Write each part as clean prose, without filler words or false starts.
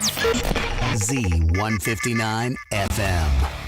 Z159 FM.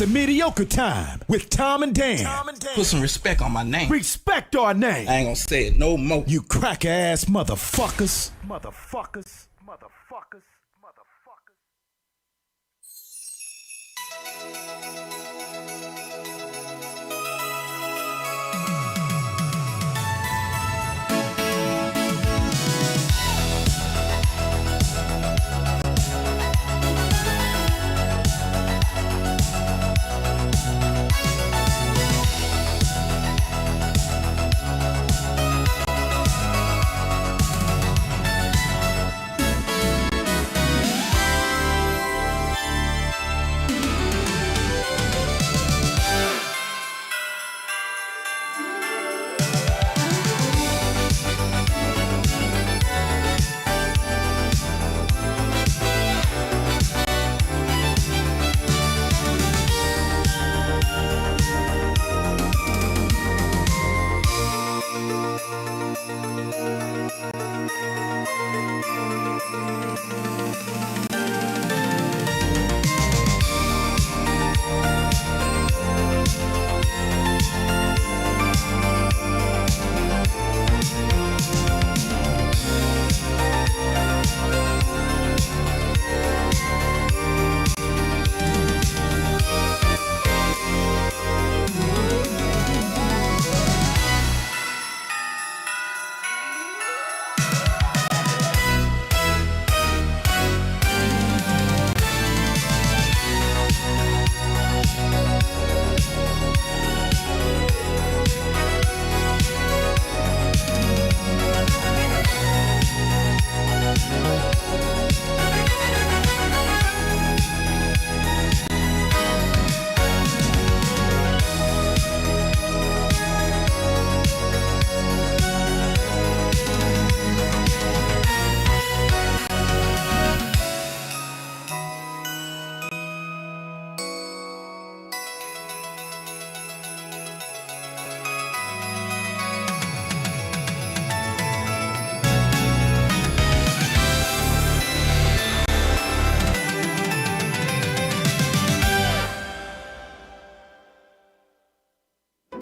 It's a mediocre time with Tom and Dan. Put some respect on my name. Respect our name. I ain't gonna say it no more. You cracker ass motherfuckers. Motherfuckers. Motherfuckers. Motherfuckers.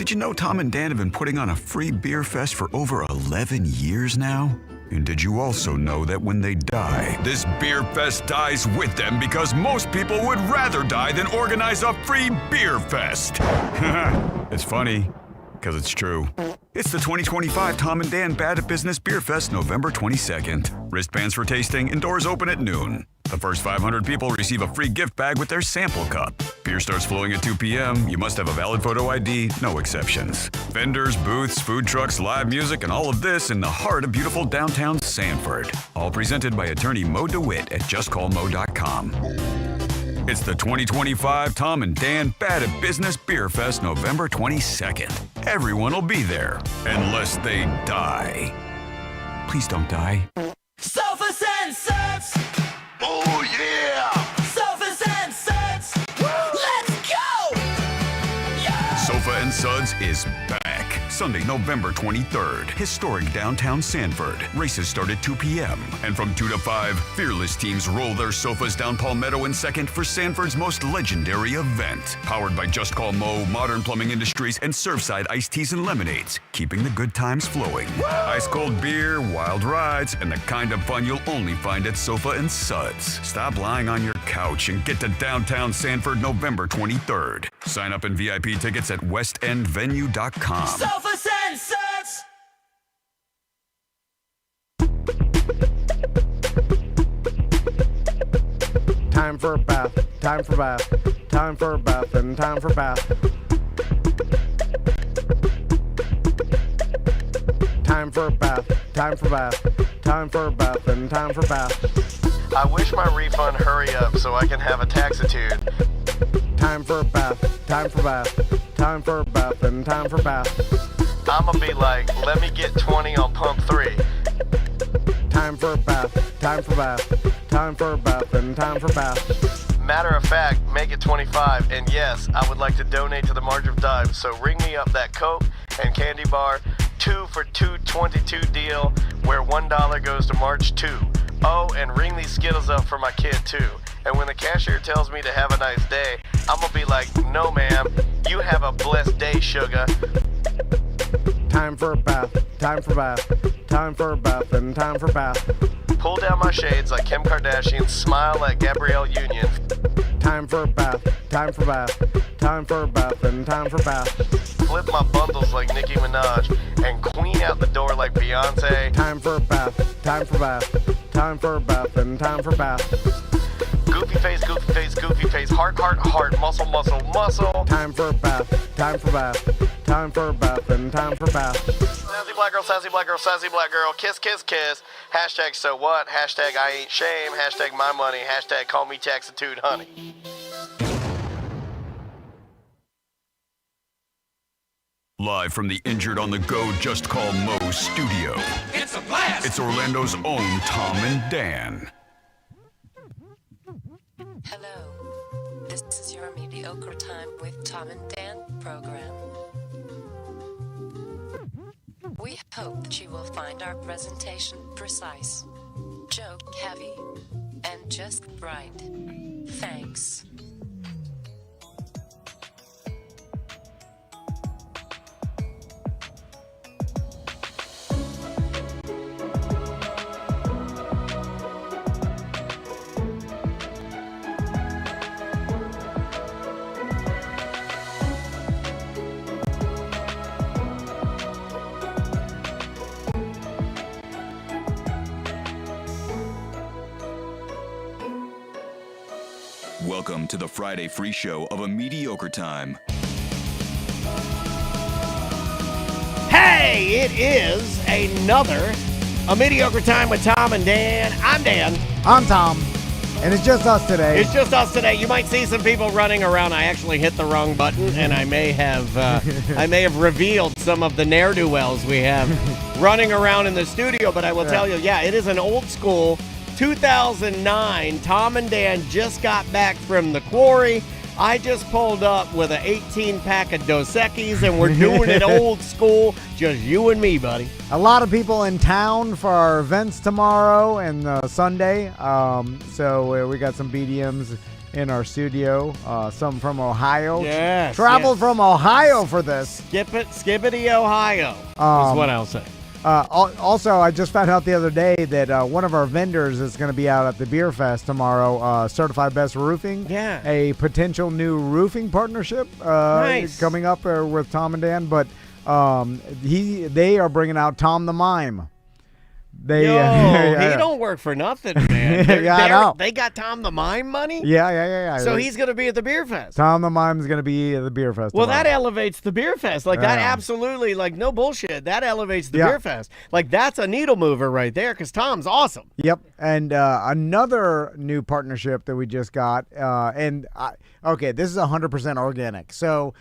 Did you know Tom and Dan have been putting on a free beer fest for over 11 years now? And did you also know that when they die, this beer fest dies with them because most people would rather die than organize a free beer fest? It's funny, because it's true. It's the 2025 Tom and Dan Bad at Business Beer Fest, November 22nd. Wristbands for tasting and doors open at noon. The first 500 people receive a free gift bag with their sample cup. Beer starts flowing at 2 p.m. You must have a valid photo ID, no exceptions. Vendors, booths, food trucks, live music, and all of this in the heart of beautiful downtown Sanford. All presented by attorney Mo DeWitt at justcallmo.com. It's the 2025 Tom and Dan Bad at Business Beer Fest, November 22nd. Everyone will be there, unless they die. Please don't die. Sofas and Suds! Oh, yeah! Sofas and Suds! Let's go! Yeah! Sofa and Suds is back. Sunday, November 23rd. Historic downtown Sanford. Races start at 2 p.m. And from 2 to 5, fearless teams roll their sofas down Palmetto in second for Sanford's most legendary event. Powered by Just Call Mo, Modern Plumbing Industries, and Surfside Iced Teas and Lemonades. Keeping the good times flowing. Ice-cold beer, wild rides, and the kind of fun you'll only find at Sofa and Suds. Stop lying on your couch and get to downtown Sanford November 23rd. Sign up and VIP tickets at westendvenue.com. Sofas and Suds! Time for a bath, time for bath, time for a bath, and time for bath. Time for a bath, time for bath, time for a bath, and time for bath. I wish my refund hurry up so I can have a taxitude. Time for a bath, time for bath, time for a bath, and time for bath. I'ma be like, let me get 20 on pump 3. Time for a bath, time for bath, time for a bath, and time for bath. Matter of fact, make it 25, and yes, I would like to donate to the March of Dimes, so ring me up that Coke and candy bar 2 for $2.22 deal where $1 goes to March 2. Oh, and ring these Skittles up for my kid too. And when the cashier tells me to have a nice day, I'm gonna be like, no ma'am, you have a blessed day, sugar. Time for a bath, time for bath, time for a bath, and time for bath. Pull down my shades like Kim Kardashian, smile like Gabrielle Union. Time for a bath, time for bath, time for a bath, and time for bath. Flip my bundles like Nicki Minaj, and queen out the door like Beyonce. Time for a bath, time for bath, time for a bath, and time for bath. Goofy face, goofy face, goofy face, heart, heart, heart, muscle, muscle, muscle. Time for a bath, time for bath, time for a bath, and time for bath. Sassy black girl, sassy black girl, sassy black girl, kiss, kiss, kiss. Hashtag so what, hashtag I ain't shame, hashtag my money, hashtag call me taxitude, honey. Live from the Injured on the Go Just Call Mo studio. It's a blast! It's Orlando's own Tom and Dan. Hello, this is your Mediocre Time with Tom and Dan program. We hope that you will find our presentation precise, joke heavy, and just right. Thanks. Welcome to the Friday free show of A Mediocre Time. Hey, it is another A Mediocre Time with Tom and Dan. I'm Dan. I'm Tom, and it's just us today. It's just us today. You might see some people running around. I actually hit the wrong button, and I may have revealed some of the ne'er-do-wells we have running around in the studio. But I will tell you, it is an old school 2009. Tom and Dan just got back from the quarry. I just pulled up with an 18-pack of Dos Equis, and we're doing it old school, just you and me, buddy. A lot of people in town for our events tomorrow and Sunday. So we got some BDMs in our studio. Some from Ohio. Yes. Traveled from Ohio for this. Skippity, Ohio. Is what I'll say. Also, I just found out the other day that one of our vendors is going to be out at the Beer Fest tomorrow. Certified Best Roofing. Yeah. A potential new roofing partnership Nice. coming up with Tom and Dan. But they are bringing out Tom the Mime. He don't work for nothing, man. I know. They got Tom the Mime money? Yeah. So he's going to be at the Beer Fest. Tom the Mime's going to be at the Beer Fest Well, tomorrow. that elevates the Beer Fest. Like, that absolutely, like, no bullshit. That elevates the Beer Fest. Like, that's a needle mover right there because Tom's awesome. Yep. And another new partnership that we just got, okay, this is 100% organic. So,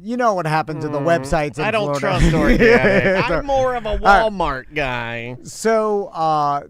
you know what happened to the websites in I don't Florida. trust organic. I'm more of a Walmart guy. So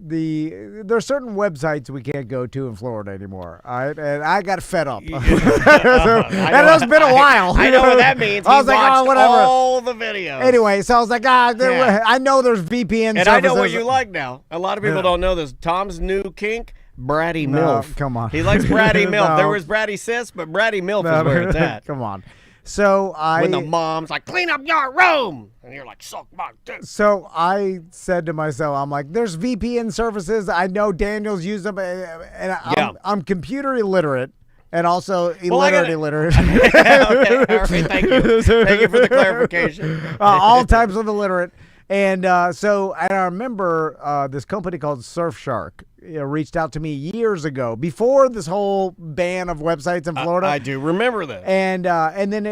there's certain websites we can't go to in Florida anymore. All right, and I got fed up. And it's been a while. I know what that means. I was like, watched whatever. all the videos. Anyway, so I was like, I know there's VPN and I know what services. you like now. A lot of people don't know this. Tom's new kink, Bratty No, MILF. come on. He likes Bratty MILF. No. There was Bratty Sis, but Bratty MILF is where it's at. Come on. So When the mom's like, clean up your room. And you're like, suck my dick. So I said to myself, I'm like, there's VPN services. I know Daniel's used them, and I'm computer illiterate and also illiterate. Okay, all right, thank you. Thank you for the clarification. All types of illiterate. And so I remember this company called Surfshark reached out to me years ago, before this whole ban of websites in Florida. I do remember that. And then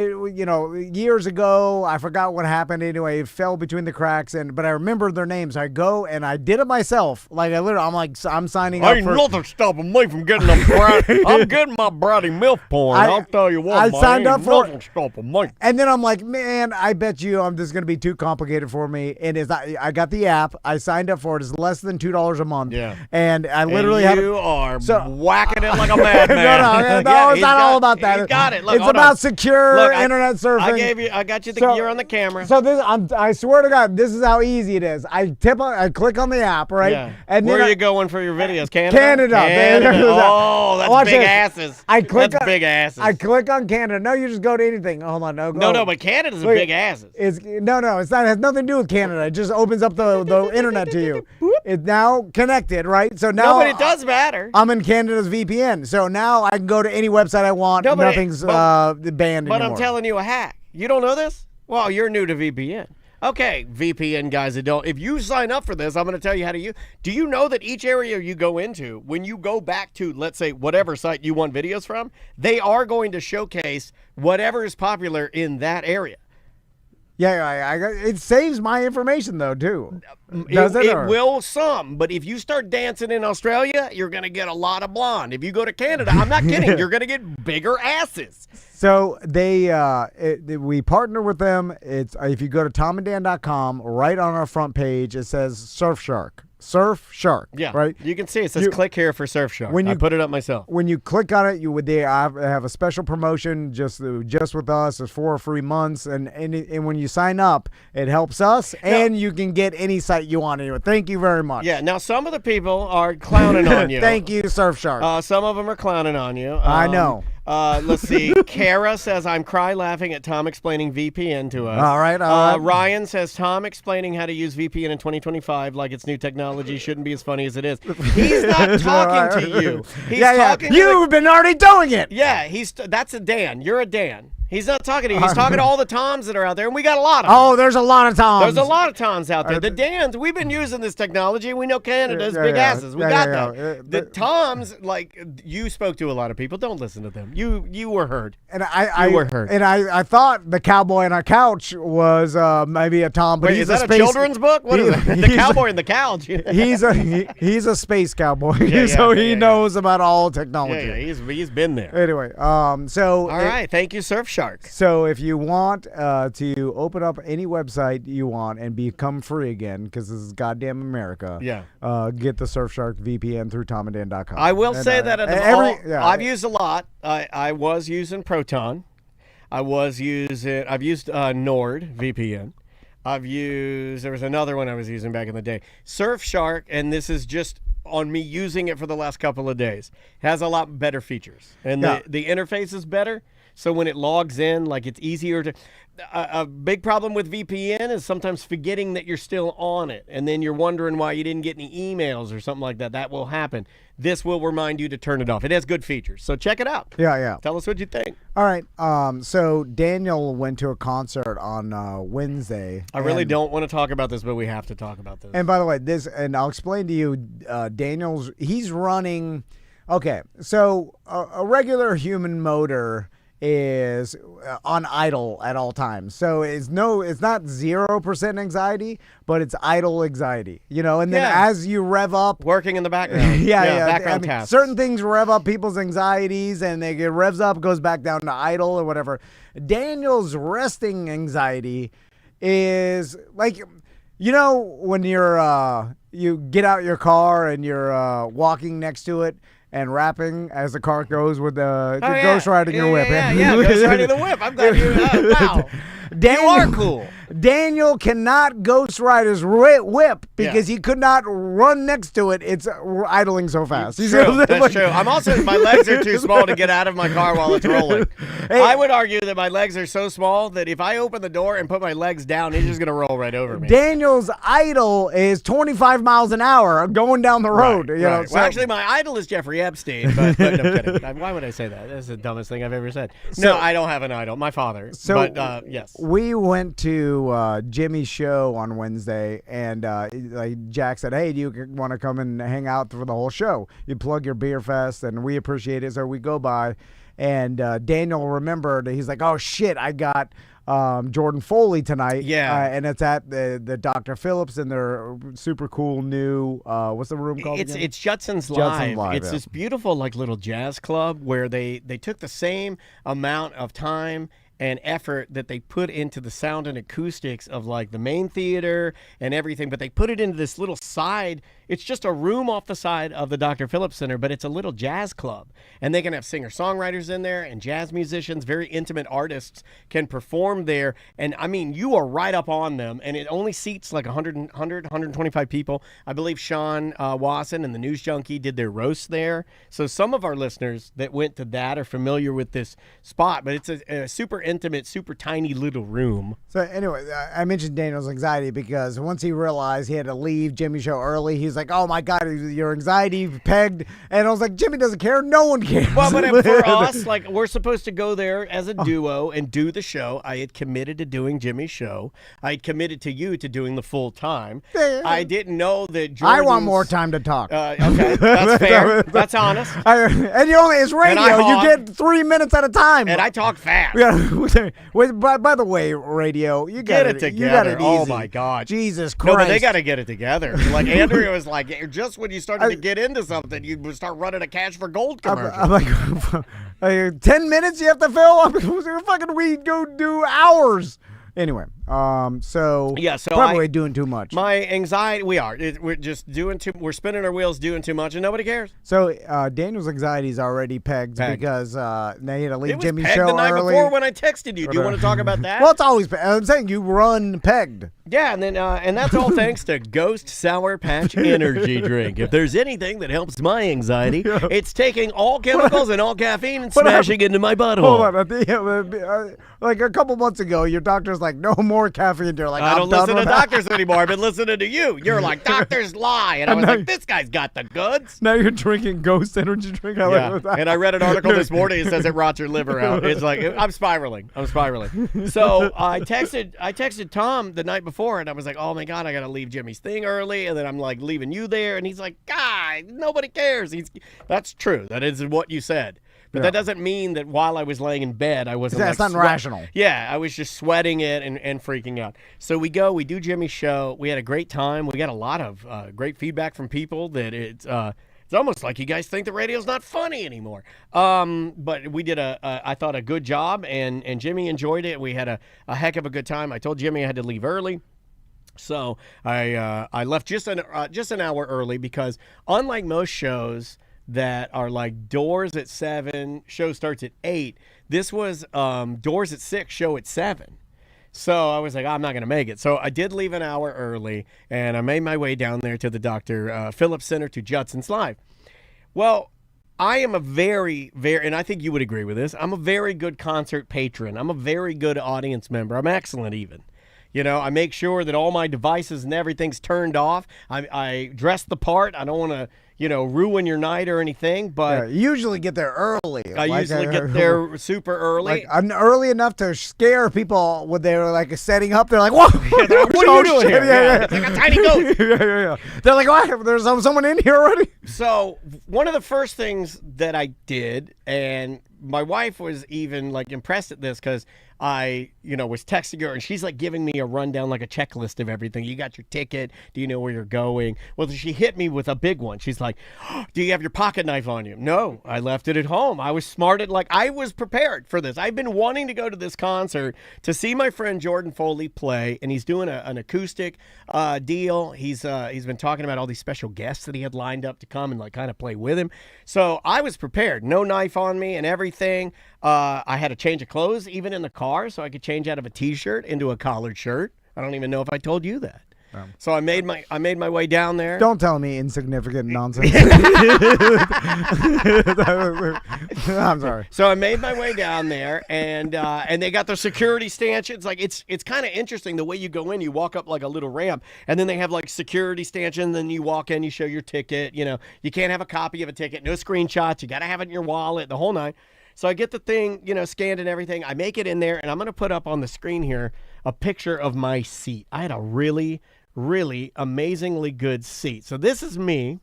years ago, I forgot what happened. Anyway, it fell between the cracks. But I remember their names. I go and I did it myself. Like I'm signing up. Ain't nothing stopping me from getting I'm getting my Bratty MILF porn. I'll tell you what. I signed up for it. Stopping me. And then I'm like, man, I bet you this is going to be too complicated for me. And it's not. I got the app. I signed up for it. It's less than $2 a month. Yeah. And I literally you are whacking it like a madman. no, it's not all about that. He's got it. Look, it's about secure internet surfing. I got you you're on the camera. So I swear to God, this is how easy it is. I click on the app, right? Yeah. And where then are you going for your videos? Canada. Canada. Oh, that's Watch big this. asses. That's big asses. I click on Canada. No, you just go to anything. Hold on. No, but Canada's big asses. It's not. It has nothing to do with Canada. It just opens up the internet to you. It's now connected, right? So now. No, but it does matter. I'm in Canada's VPN, so now I can go to any website I want. Nothing's banned anymore. But I'm telling you a hack. You don't know this? Well, you're new to VPN. Okay, VPN guys that don't. If you sign up for this, I'm going to tell you how to use. Do you know that each area you go into, when you go back to, let's say, whatever site you want videos from, they are going to showcase whatever is popular in that area. Yeah, it saves my information though too. Does it? It will some, but if you start dancing in Australia, you're going to get a lot of blonde. If you go to Canada, I'm not kidding, you're going to get bigger asses. So we partner with them. It's if you go to tomanddan.com, right on our front page, it says Surfshark. Surfshark. Yeah. Right. You can see it says click here for Surfshark. I put it up myself. When you click on it, they have a special promotion just with us. It's 4 free months, and when you sign up, it helps us, and you can get any site you want. Anyway, thank you very much. Yeah. Now some of the people are clowning on you. Thank you, Surfshark. Some of them are clowning on you. I know. Let's see. Kara says, I'm cry laughing at Tom explaining VPN to us. All right. Ryan says, Tom explaining how to use VPN in 2025 like it's new technology shouldn't be as funny as it is. He's not talking to you. He's talking You've been already doing it. Yeah, that's a Dan. You're a Dan. He's not talking to you. He's talking to all the Toms that are out there, and we got a lot of them. Oh, there's a lot of Toms. There's a lot of Toms out there. The Dans, we've been using this technology. We know Canada's big asses. We got that. The Toms, like, you spoke to a lot of people. Don't listen to them. You were heard. And you were heard. And I thought the cowboy on our couch was maybe a Tom, but is that a children's book? What is it? The cowboy and the couch. He's a space cowboy, so he knows about all technology. Yeah, he's been there. Anyway, so all right, thank you, Surfshark. So if you want to open up any website you want and become free again, because this is goddamn America, get the Surfshark VPN through tomanddan.com. I will say that I've used a lot. I was using Proton. I've used Nord VPN. There was another one I was using back in the day. Surfshark, and this is just on me using it for the last couple of days. It has a lot better features. And the interface is better. So when it logs in, like it's easier to... A big problem with VPN is sometimes forgetting that you're still on it. And then you're wondering why you didn't get any emails or something like that. That will happen. This will remind you to turn it off. It has good features. So check it out. Yeah. Tell us what you think. All right. So Daniel went to a concert on Wednesday. I really don't want to talk about this, but we have to talk about this. And by the way, and I'll explain to you, he's running... Okay, so a regular human motor is on idle at all times. So it's not 0% anxiety, but it's idle anxiety, and then as you rev up, working in the background. Background tasks. Certain things rev up people's anxieties and they get revs up, goes back down to idle or whatever. Daniel's resting anxiety is like, when you get out your car and you're walking next to it and rapping as the car goes with the ghost riding your whip. Yeah, ghost riding the whip. I'm glad you. Wow. You are cool. Daniel cannot ghost ride his whip because he could not run next to it. It's idling so fast. That's true. I'm also, my legs are too small to get out of my car while it's rolling. I would argue that my legs are so small that if I open the door and put my legs down, he's just going to roll right over me. Daniel's idle is 25 miles an hour going down the road. Right. Well, actually, my idol is Jeffrey Epstein, but no, I'm kidding. Why would I say that? That's the dumbest thing I've ever said. No, I don't have an idol. My father. But yes. We went to Jimmy's show on Wednesday, and Jack said, "Hey, do you want to come and hang out for the whole show? You plug your beer fest, and we appreciate it." So we go by, and Daniel remembered. He's like, "Oh shit, I got Jordan Foley tonight." Yeah, and it's at the Dr. Phillips in their super cool new what's the room called? It's Judson's Live. It's this beautiful little jazz club where they took the same amount of time and effort that they put into the sound and acoustics of the main theater and everything, but they put it into this little side. It's just a room off the side of the Dr. Phillips Center, but it's a little jazz club. And they can have singer-songwriters in there and jazz musicians, very intimate artists can perform there. And I mean, you are right up on them, and it only seats 125 people. I believe Sean Wasson and the News Junkie did their roast there. So some of our listeners that went to that are familiar with this spot, but it's a super intimate, super tiny little room. So anyway, I mentioned Daniel's anxiety because once he realized he had to leave Jimmy's show early, he's like, "Oh my God, your anxiety pegged." And I was like, Jimmy doesn't care. No one cares. Well, but for us, we're supposed to go there as a duo and do the show. I had committed to doing Jimmy's show. I had committed to you to doing the full time. I didn't know that Jordan's... I want more time to talk. Okay, that's fair. That's honest. And it's radio. You get 3 minutes at a time. And I talk fast. By the way, radio, you get it together. You got it easy. Oh my God, Jesus Christ! No, but they got to get it together. Andrea was just when you started to get into something, you would start running a Cash for Gold commercial. I'm like, 10 minutes you have to fill. We go do hours. Anyway, so probably doing too much. My anxiety, we're just we're spinning our wheels doing too much and nobody cares. So Daniel's anxiety is already pegged because they had to leave Jimmy's show early. It was pegged the night before when I texted you. Do you want to talk about that? Well, it's always pegged. I'm saying you run pegged. Yeah, and then and that's all thanks to Ghost Sour Patch Energy Drink. If there's anything that helps my anxiety, it's taking all chemicals and all caffeine and smashing into my butthole. Hold on. Like a couple months ago, your doctor's like, "No more caffeine." You're like, I don't listen to doctors anymore. I've been listening to you. You're like, doctors lie. And I was like, this guy's got the goods. Now you're drinking Ghost Energy Drink. And I read an article this morning that says it rots your liver out. It's like, I'm spiraling. So I texted Tom the night before, and I was like, oh my God, I got to leave Jimmy's thing early. And then I'm like, leaving you there. And he's like, God, nobody cares. That's true. That is what you said. But that doesn't mean that while I was laying in bed, I wasn't That's not rational. Yeah, I was just sweating it and freaking out. So we do Jimmy's show. We had a great time. We got a lot of great feedback from people that it's almost like you guys think the radio's not funny anymore. But we did I thought a good job, and Jimmy enjoyed it. We had a heck of a good time. I told Jimmy I had to leave early. So I left just an hour early because unlike most shows that are like doors at 7, show starts at 8. This was doors at 6, show at 7. So I was like, I'm not going to make it. So I did leave an hour early, and I made my way down there to the Dr. Phillips Center to Judson's Live. Well, I am a very, and I think you would agree with this, I'm a very good concert patron. I'm a very good audience member. I'm excellent even. You know, I make sure that all my devices and everything's turned off. I dress the part. I don't want to, ruin your night or anything, but... Yeah, you usually get there early. I usually get there super early. Like, I'm early enough to scare people when they're, like, setting up. They're like, whoa! What are you doing here? Yeah. It's like a tiny ghost. Yeah. They're like, what? There's someone in here already? So, one of the first things that I did, and my wife was even, like, impressed at this because I, was texting her, and she's, like, giving me a rundown, like a checklist of everything. You got your ticket. Do you know where you're going? Well, she hit me with a big one. She's like, do you have your pocket knife on you? No, I left it at home. I was smart I was prepared for this. I've been wanting to go to this concert to see my friend Jordan Foley play, and he's doing an acoustic deal. He's been talking about all these special guests that he had lined up to come and, like, kind of play with him. So I was prepared. No knife on me and everything. I had a change of clothes, even in the car, so I could change out of a T-shirt into a collared shirt. I don't even know if I told you that. So I made my way down there. Don't tell me insignificant nonsense. I'm sorry. So I made my way down there, and they got their security stanchions. Like it's kind of interesting the way you go in. You walk up like a little ramp, and then they have like security stanchions. Then you walk in, you show your ticket. You can't have a copy of a ticket, no screenshots. You got to have it in your wallet, the whole nine. So I get the thing, scanned and everything. I make it in there, and I'm going to put up on the screen here a picture of my seat. I had a really, really amazingly good seat. So this is me.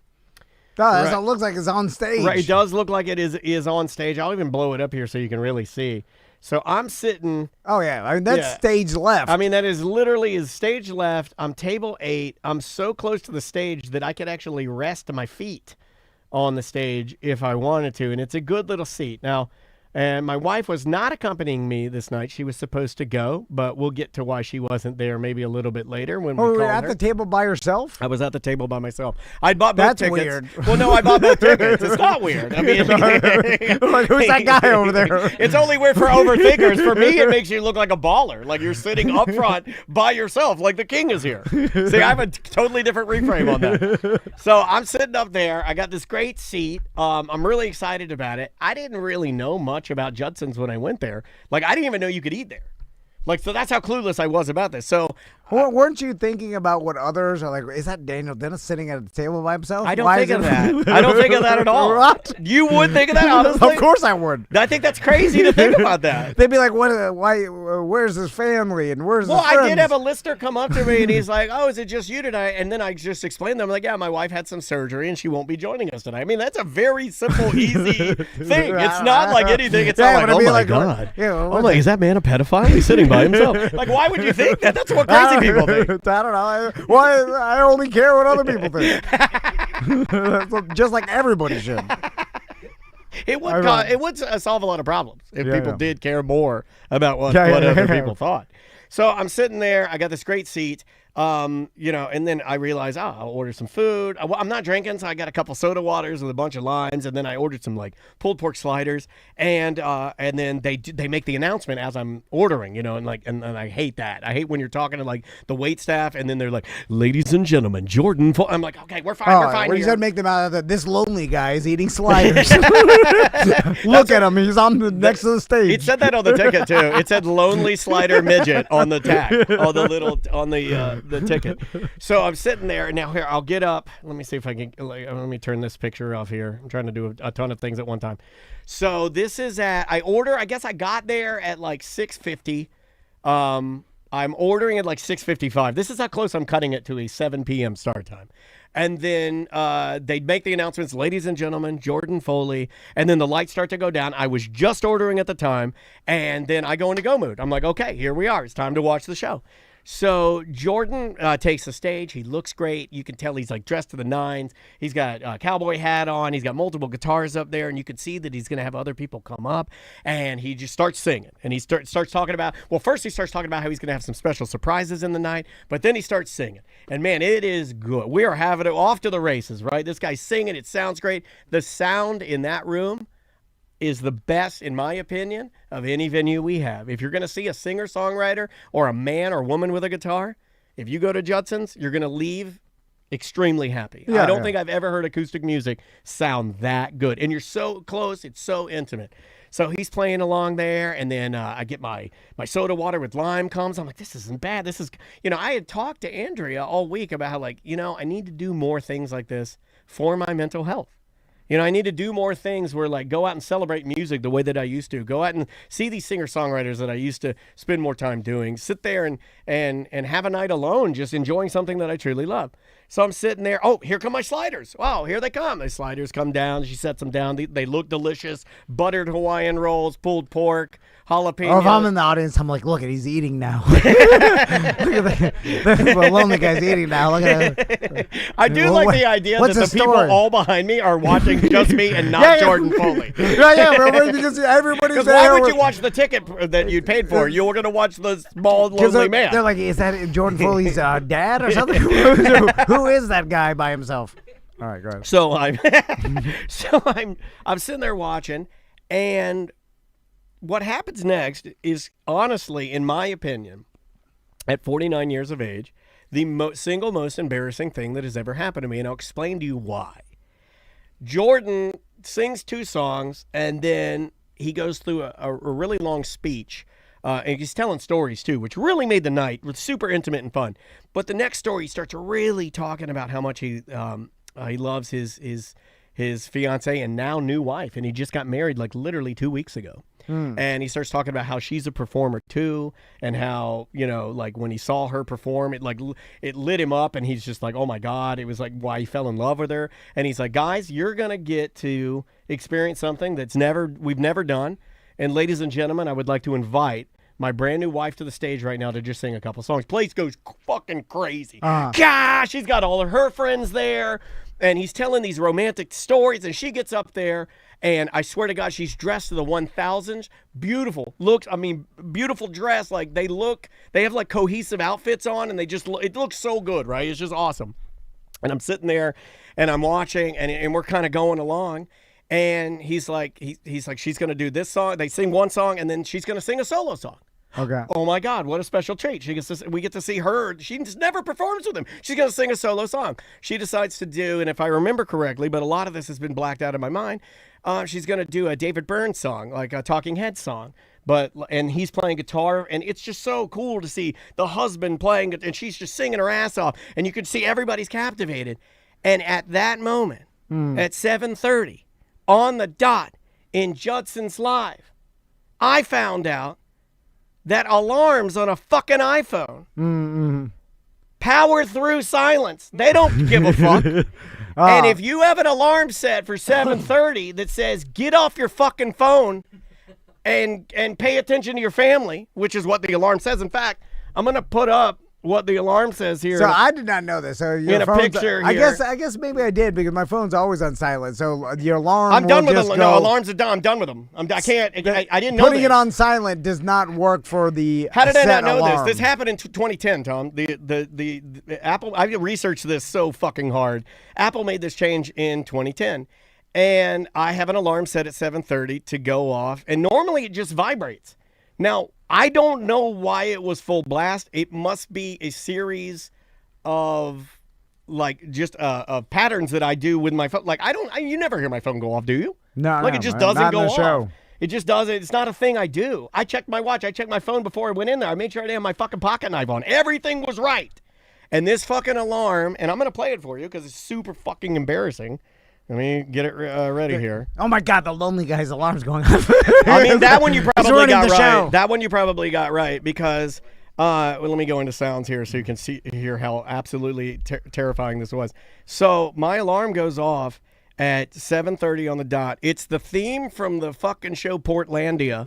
That's what it looks like it's on stage. Right, it does look like it is on stage. I'll even blow it up here so you can really see. So I'm sitting. Oh, yeah. I mean, that's stage left. I mean, that is literally stage left. I'm table 8. I'm so close to the stage that I could actually rest my feet on the stage if I wanted to, and it's a good little seat. Now, and my wife was not accompanying me this night. She was supposed to go, but we'll get to why she wasn't there maybe a little bit later when we call her. At the table by yourself? I was at the table by myself. I bought both That's tickets. Weird. Well, no, I bought both tickets. It's not weird. I mean, like, who's that guy over there? It's only weird for overthinkers. For me, it makes you look like a baller. Like you're sitting up front by yourself, like the king is here. See, I have a totally different reframe on that. So I'm sitting up there. I got this great seat. I'm really excited about it. I didn't really know much about Judson's when I went there. Like, I didn't even know you could eat there. Like, so that's how clueless I was about this. So, weren't you thinking about what others are like? Is that Daniel Dennis sitting at the table by himself? I don't think of that. I don't think of that at all. What? You would think of that, honestly? Of course I would. I think that's crazy to think about that. They'd be like, "What? Why? Where's his family? And where's his friends?" Well, I did have a listener come up to me, and he's like, "Oh, is it just you tonight?" And then I just explained to him, like, "Yeah, my wife had some surgery, and she won't be joining us tonight." I mean, that's a very simple, easy thing. It's not like anything. It's not like, oh my God. I'm like, is that man a pedophile? He's sitting by himself. Like, why would you think that? That's what crazy people think. I don't know. Why? I only care what other people think. Just like everybody should. It would solve a lot of problems if people did care more about what other people thought. So I'm sitting there. I got this great seat. And then I realized, I'll order some food. I'm not drinking, so I got a couple soda waters with a bunch of limes, and then I ordered some like pulled pork sliders, and then they make the announcement as I'm ordering, and I hate that. I hate when you're talking to like the wait staff, and then they're like, "Ladies and gentlemen, Jordan." I'm like, okay, we're fine, we're fine. When you said make them out of this lonely guy is eating sliders. Look at him, he's on the next to the stage. It said that on the ticket too. It said "lonely slider midget" on the tag, on the ticket. So I'm sitting there, and now here, I'll get up. Let me see if I can, let me turn this picture off here. I'm trying to do a ton of things at one time. So this is I guess I got there at like 6:50. I'm ordering at like 6:55. This is how close I'm cutting it to a 7 p.m. start time. And then they'd make the announcements, "Ladies and gentlemen, Jordan Foley." And then the lights start to go down. I was just ordering at the time. And then I go into go mode. I'm like, okay, here we are. It's time to watch the show. So Jordan takes the stage. He looks great. You can tell he's like dressed to the nines. He's got a cowboy hat on. He's got multiple guitars up there, and you can see that he's going to have other people come up. And he just starts singing. And he starts talking about, first he starts talking about how he's going to have some special surprises in the night, but then he starts singing. And man, it is good. We are having it off to the races, right? This guy's singing. It sounds great. The sound in that room, is the best, in my opinion, of any venue we have. If you're going to see a singer-songwriter or a man or woman with a guitar, if you go to Judson's, you're going to leave extremely happy. I don't think I've ever heard acoustic music sound that good. And you're so close, it's so intimate. So he's playing along there, and then I get my soda water with lime comes. I'm like, this isn't bad. This is, I had talked to Andrea all week about how, like, I need to do more things like this for my mental health. I need to do more things where, like, go out and celebrate music the way that I used to. Go out and see these singer-songwriters that I used to spend more time doing. Sit there and have a night alone just enjoying something that I truly love. So I'm sitting there. Oh, here come my sliders. Wow, here they come. The sliders come down. She sets them down. They look delicious. Buttered Hawaiian rolls, pulled pork, jalapeno. Or if I'm in the audience, I'm like, look at, he's eating now. Look at the lonely guy's eating now. Look at that. I do like the idea that the people all behind me are watching just me and not Jordan Foley. Yeah, because everybody's there. Why would you watch the ticket that you paid for? You were going to watch the small, lonely man. They're like, is that Jordan Foley's dad or something? Who is that guy by himself? All right, go ahead. So I'm sitting there watching, and what happens next is, honestly, in my opinion, at 49 years of age, the single most embarrassing thing that has ever happened to me, and I'll explain to you why. Jordan sings 2 songs, and then he goes through a really long speech, and he's telling stories too, which really made the night super intimate and fun. But the next story, he starts really talking about how much he loves his fiance and now new wife, and he just got married like literally 2 weeks ago. And he starts talking about how she's a performer too, and how, like when he saw her perform, it lit him up, and he's just like, oh my God, it was like why he fell in love with her. And he's like, guys, you're gonna get to experience something we've never done. And ladies and gentlemen, I would like to invite my brand new wife to the stage right now to just sing a couple songs. Place goes fucking crazy. Gosh, she's got all of her friends there, and he's telling these romantic stories, and she gets up there, and I swear to God, she's dressed to the 1000s. Beautiful. Beautiful dress. Like, they have like cohesive outfits on, and it looks so good, right? It's just awesome. And I'm sitting there, and I'm watching, and we're kind of going along. And he's like, she's going to do this song. They sing one song, and then she's going to sing a solo song. Okay. Oh my God, what a special treat. We get to see her. She just never performs with him. She's going to sing a solo song. She decides to do, and if I remember correctly, but a lot of this has been blacked out of my mind, she's going to do a David Byrne song, like a Talking Heads song. And he's playing guitar, and it's just so cool to see the husband playing it, and she's just singing her ass off, and you can see everybody's captivated. And at that moment, at 7:30, on the dot in Judson's Live, I found out that alarms on a fucking iPhone power through silence. They don't give a fuck. And if you have an alarm set for 7:30 that says, get off your fucking phone and pay attention to your family, which is what the alarm says. In fact, I'm going to put up what the alarm says here. So I did not know this. So your in a picture I here. guess maybe I did, because my phone's always on silent. So your alarm. I'm done with them. No, alarms are done. I'm done with them. I didn't know. Putting it on silent does not work for the. How did I not know alarm. this? This happened in 2010, Tom. The Apple. I researched this so fucking hard. Apple made this change in 2010, and I have an alarm set at 7:30 to go off, and normally it just vibrates. Now, I don't know why it was full blast. It must be a series of of patterns that I do with my phone. Like, you never hear my phone go off, do you? No, it just doesn't go off. It just doesn't. It's not a thing I do. I checked my watch. I checked my phone before I went in there. I made sure I didn't have my fucking pocket knife on. Everything was right. And this fucking alarm, and I'm going to play it for you because it's super fucking embarrassing. Let me get it ready here. Oh my God, the lonely guy's alarm's going off. I mean, that one you probably got right. Show. That one you probably got right because, let me go into sounds here so you can hear how absolutely terrifying this was. So my alarm goes off at 7:30 on the dot. It's the theme from the fucking show Portlandia.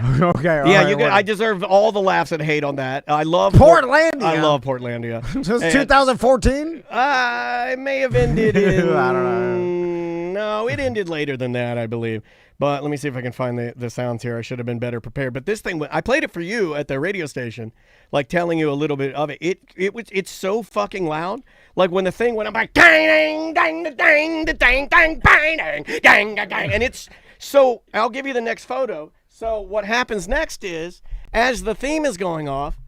Okay. Yeah, I deserve all the laughs and hate on that. I love Portlandia. I love Portlandia. So it's 2014? It may have ended in. I don't know. No, it ended later than that, I believe. But let me see if I can find the sounds here. I should have been better prepared. But this thing, I played it for you at the radio station, like telling you a little bit of it. It's so fucking loud. Like when the thing went, I'm like, dang, dang, dang, dang, dang, dang, dang, dang, dang, dang, and it's So I'll give you the next photo. So what happens next is, as the theme is going off,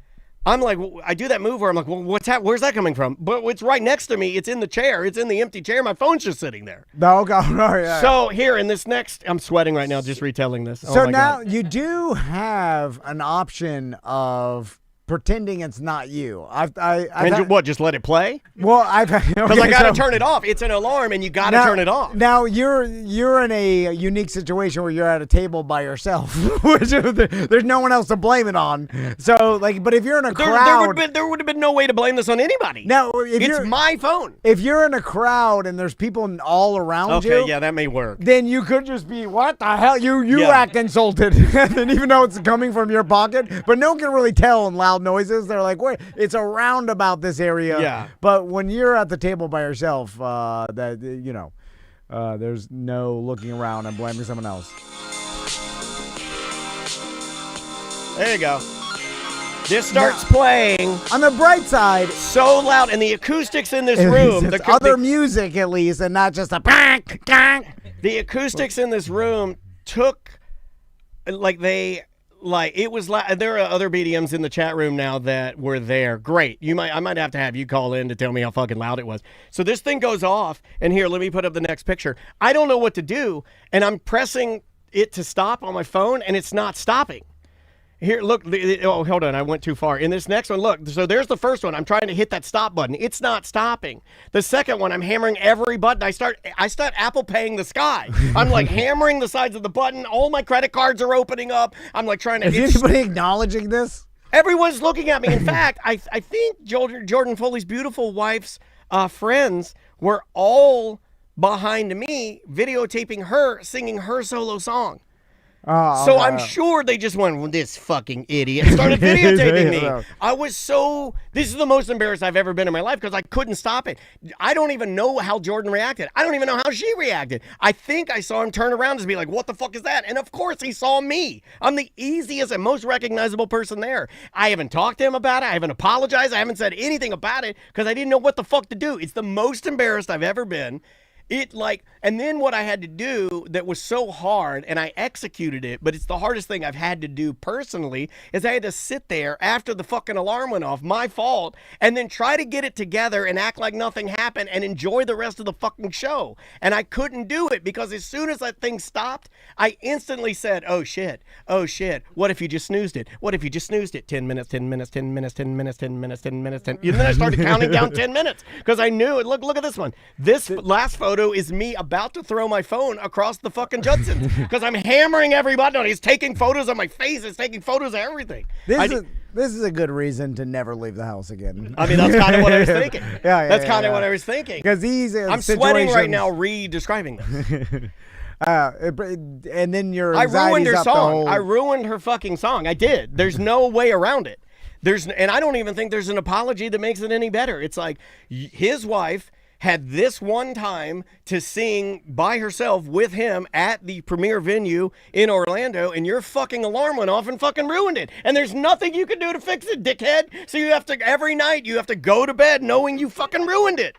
I'm like, I do that move where I'm like, well, where's that coming from? But it's right next to me. It's in the chair. It's in the empty chair. My phone's just sitting there. No, go. No, yeah. So here in this next, I'm sweating right now just retelling this. So now you do have an option of pretending it's not you. What? Just let it play? Well, because I gotta turn it off. It's an alarm, and you gotta turn it off. Now you're in a unique situation where you're at a table by yourself, which there's no one else to blame it on. So but if you're in a crowd, there would have been no way to blame this on anybody. Now, it's my phone. If you're in a crowd and there's people all around you, okay, yeah, that may work. Then you could just be, what the hell? You act insulted, and even though it's coming from your pocket, but no one can really tell in loud noises. They're like, wait, it's around about this area. Yeah. But when you're at the table by yourself, there's no looking around and blaming someone else. There you go. This starts playing. On the bright side, so loud, and the acoustics in this room. Other music at least, and not just a bang, bang. The acoustics in this room took, it was there are other BDMs in the chat room now that were there. Great. I might have to have you call in to tell me how fucking loud it was. So this thing goes off, and here, let me put up the next picture. I don't know what to do, and I'm pressing it to stop on my phone, and it's not stopping. Here, look. Oh, hold on. I went too far. In this next one, look. So there's the first one. I'm trying to hit that stop button. It's not stopping. The second one, I'm hammering every button. I start Apple Paying the sky. I'm like hammering the sides of the button. All my credit cards are opening up. I'm like trying to. Is anybody acknowledging this? Everyone's looking at me. In fact, I think Jordan Foley's beautiful wife's friends were all behind me, videotaping her singing her solo song. So I'm sure they just went, well, this fucking idiot, and started videotaping me. This is the most embarrassed I've ever been in my life because I couldn't stop it. I don't even know how Jordan reacted. I don't even know how she reacted. I think I saw him turn around and just be like, what the fuck is that? And of course he saw me. I'm the easiest and most recognizable person there. I haven't talked to him about it. I haven't apologized. I haven't said anything about it because I didn't know what the fuck to do. It's the most embarrassed I've ever been. And then what I had to do that was so hard, and I executed it, but it's the hardest thing I've had to do personally, is I had to sit there after the fucking alarm went off, my fault, and then try to get it together and act like nothing happened and enjoy the rest of the fucking show. And I couldn't do it because as soon as that thing stopped, I instantly said, oh shit, what if you just snoozed it? What if you just snoozed it? 10 minutes, 10 minutes, 10 minutes, 10 minutes, 10 minutes, 10 minutes, 10. And then I started counting down 10 minutes because I knew it. Look at this one. This last photo is me about to throw my phone across the fucking Judson because I'm hammering every button. He's taking photos of my face. He's taking photos of everything. This is a good reason to never leave the house again. I mean, that's kind of what I was thinking. That's kind of what I was thinking. Because I'm sweating right now re-describing this. And then your I ruined her song. I ruined her fucking song. I did. There's no way around it. And I don't even think there's an apology that makes it any better. It's like his wife had this one time to sing by herself with him at the premier venue in Orlando, and your fucking alarm went off and fucking ruined it. And there's nothing you can do to fix it, dickhead. So you have to, every night, you have to go to bed knowing you fucking ruined it.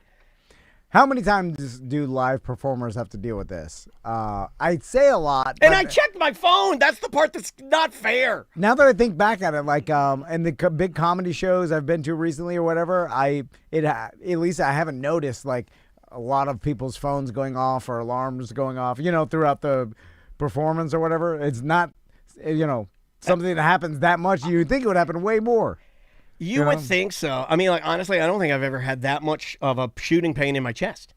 How many times do live performers have to deal with this? I'd say a lot. And I checked my phone. That's the part that's not fair. Now that I think back at it, like in the big comedy shows I've been to recently or whatever, at least I haven't noticed like a lot of people's phones going off or alarms going off, throughout the performance or whatever. It's not, something that happens that much. You'd think it would happen way more. You would think so. I mean, like, honestly, I don't think I've ever had that much of a shooting pain in my chest.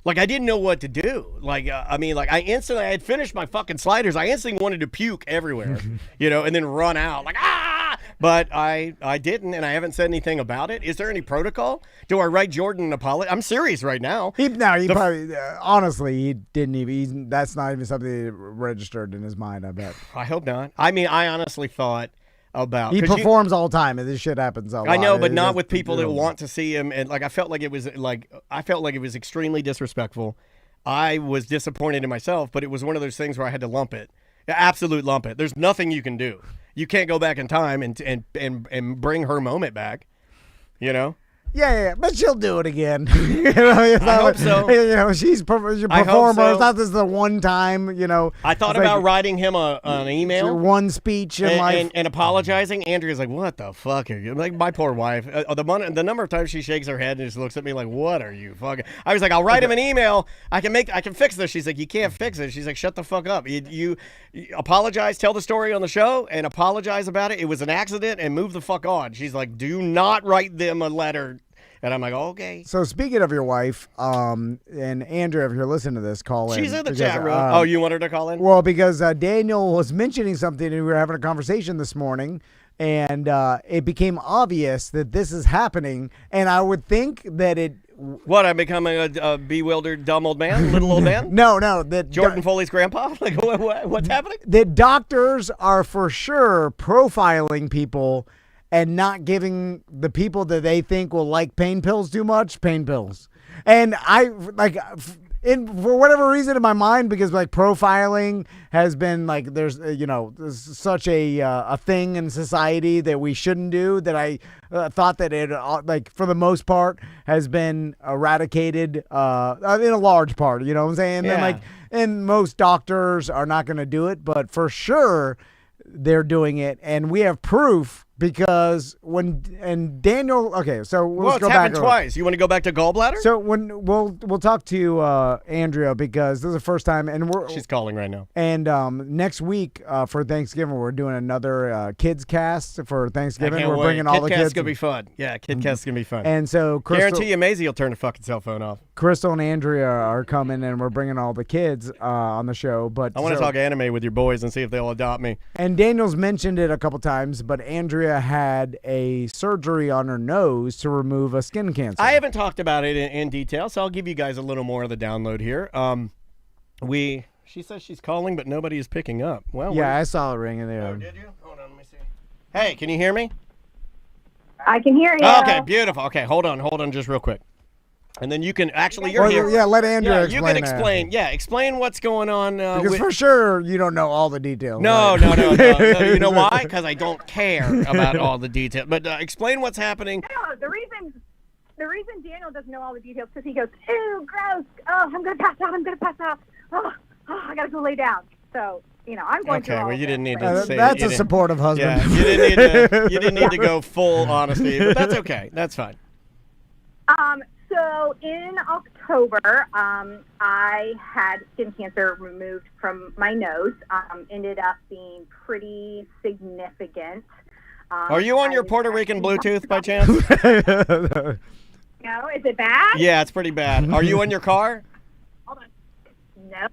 Like, I didn't know what to do. Like, I had finished my fucking sliders. I instantly wanted to puke everywhere, and then run out. Like, ah! But I didn't, and I haven't said anything about it. Is there any protocol? Do I write Jordan an apology? I'm serious right now. He probably, honestly, he didn't even, that's not even something that registered in his mind, I bet. I hope not. I mean, I honestly thought about. He performs all the time, and this shit happens a lot. I know, but not with people that want to see him. And like, I felt like it was extremely disrespectful. I was disappointed in myself, but it was one of those things where I had to lump it, absolute lump it. There's nothing you can do. You can't go back in time and bring her moment back. Yeah, but she'll do it again. I hope so. She's a performer. so. It's not this the one time, I thought about writing him an email. One speech in life. And apologizing. Andrea's like, what the fuck are you? Like, my poor wife. The number of times she shakes her head and just looks at me like, what are you fucking? I was like, I'll write him an email. I can fix this. She's like, you can't fix it. She's like, shut the fuck up. You apologize, tell the story on the show, and apologize about it. It was an accident, and move the fuck on. She's like, do not write them a letter. And I'm like, okay. So speaking of your wife, and Andrea, if you're listening to this, call in. She's in the chat room. You want her to call in? Well, because Daniel was mentioning something, and we were having a conversation this morning, and it became obvious that this is happening, and I would think that it... What, I'm becoming a bewildered, dumb old man? Little old man? No, that... Jordan Foley's grandpa? Like, what's happening? That doctors are for sure profiling people and not giving the people that they think will like pain pills too much pain pills. And for whatever reason in my mind, because like profiling has been like there's such a thing in society that we shouldn't do, that I thought that it like for the most part has been eradicated in a large part, you know what I'm saying? Yeah. And most doctors are not going to do it, but for sure they're doing it, and we have proof. Because Daniel, okay, so let's go back. It's happened twice. You want to go back to gallbladder? So when we'll talk to Andrea, because this is the first time, and she's calling right now. And next week for Thanksgiving, we're doing another kids cast for Thanksgiving. We're bringing all the kids. Kidcast's gonna be fun. Yeah, Kidcast's gonna be fun. And so guarantee you, Maisie will turn the fucking cell phone off. Crystal and Andrea are coming, and we're bringing all the kids on the show. But I want to talk anime with your boys and see if they'll adopt me. And Daniel's mentioned it a couple times, but Andrea had a surgery on her nose to remove a skin cancer. I haven't talked about it in detail, so I'll give you guys a little more of the download here. She says she's calling, but nobody is picking up. Well, yeah, I saw it ringing there. Oh, did you? Hold on, let me see. Hey, can you hear me? I can hear you. Okay, beautiful. Okay, hold on just real quick. And then you can actually, you're here. Yeah, let Andrea explain. You can explain. Yeah, explain what's going on. Because for sure you don't know all the details. No, right? no. You know why? Because I don't care about all the details. But explain what's happening. No, the reason Daniel doesn't know all the details because he goes, ew, gross. Oh, I'm gonna pass out. Oh, I gotta go lay down. So I'm going to. Okay, well, you didn't need to say that's a supportive husband. Yeah, you didn't need to go full honesty, but that's okay. That's fine. So in October, I had skin cancer removed from my nose. Ended up being pretty significant. Are you on your Puerto Rican Bluetooth by chance? No, is it bad? Yeah, it's pretty bad. Are you in your car? Hold on. Nope.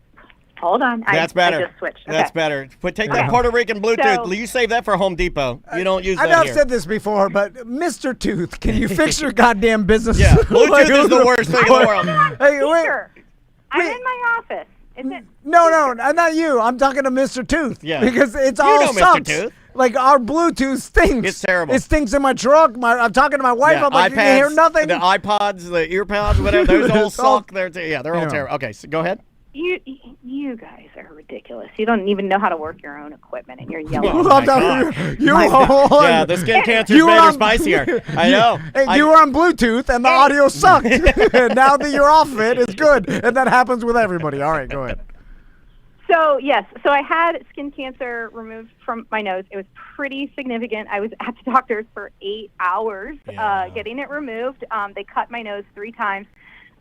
Hold on. That's better. I just switched. That's better. But take that Puerto Rican Bluetooth. You save that for Home Depot. You don't use that I know here. I've said this before, but Mr. Tooth, can you fix your goddamn business? Yeah, Bluetooth is the worst thing in the world. Hey, wait. I'm in my office. Is it? No, not you. I'm talking to Mr. Tooth. Yeah. Because it's You all know Mr. sucks. Tooth. Like our Bluetooth stinks. It's terrible. It stinks in my truck. I'm talking to my wife. I'm like, iPads, you can hear nothing. The iPods, the earpods, whatever. Those all suck there too. Yeah, they're all terrible. Okay, so go ahead. You guys are ridiculous. You don't even know how to work your own equipment, and you're yelling. Yeah, the skin cancer's made her spicier. I know. You were on Bluetooth, and the audio sucked. Now that you're off of it, it's good. And that happens with everybody. All right, go ahead. So, yes. So I had skin cancer removed from my nose. It was pretty significant. I was at the doctor's for 8 hours getting it removed. They cut my nose 3 times.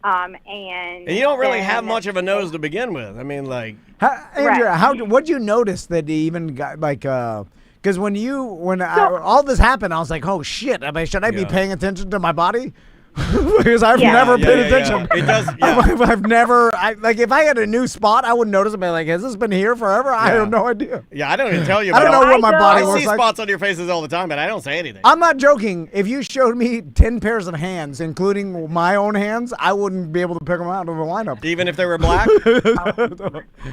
And you don't really have much of a nose to begin with. I mean, like... Andrea, what'd you notice that he even got, like... Because all this happened, I was like, oh, shit. I mean, should I be paying attention to my body? Because I've never paid attention. It does. I've never if I had a new spot, I wouldn't notice it. I'd be like, has this been here forever? I have no idea. Yeah, I don't even tell you. I don't know what my body looks like. I see spots on your faces all the time, but I don't say anything. I'm not joking. If you showed me 10 pairs of hands, including my own hands, I wouldn't be able to pick them out of the lineup. Even if they were black? Those would be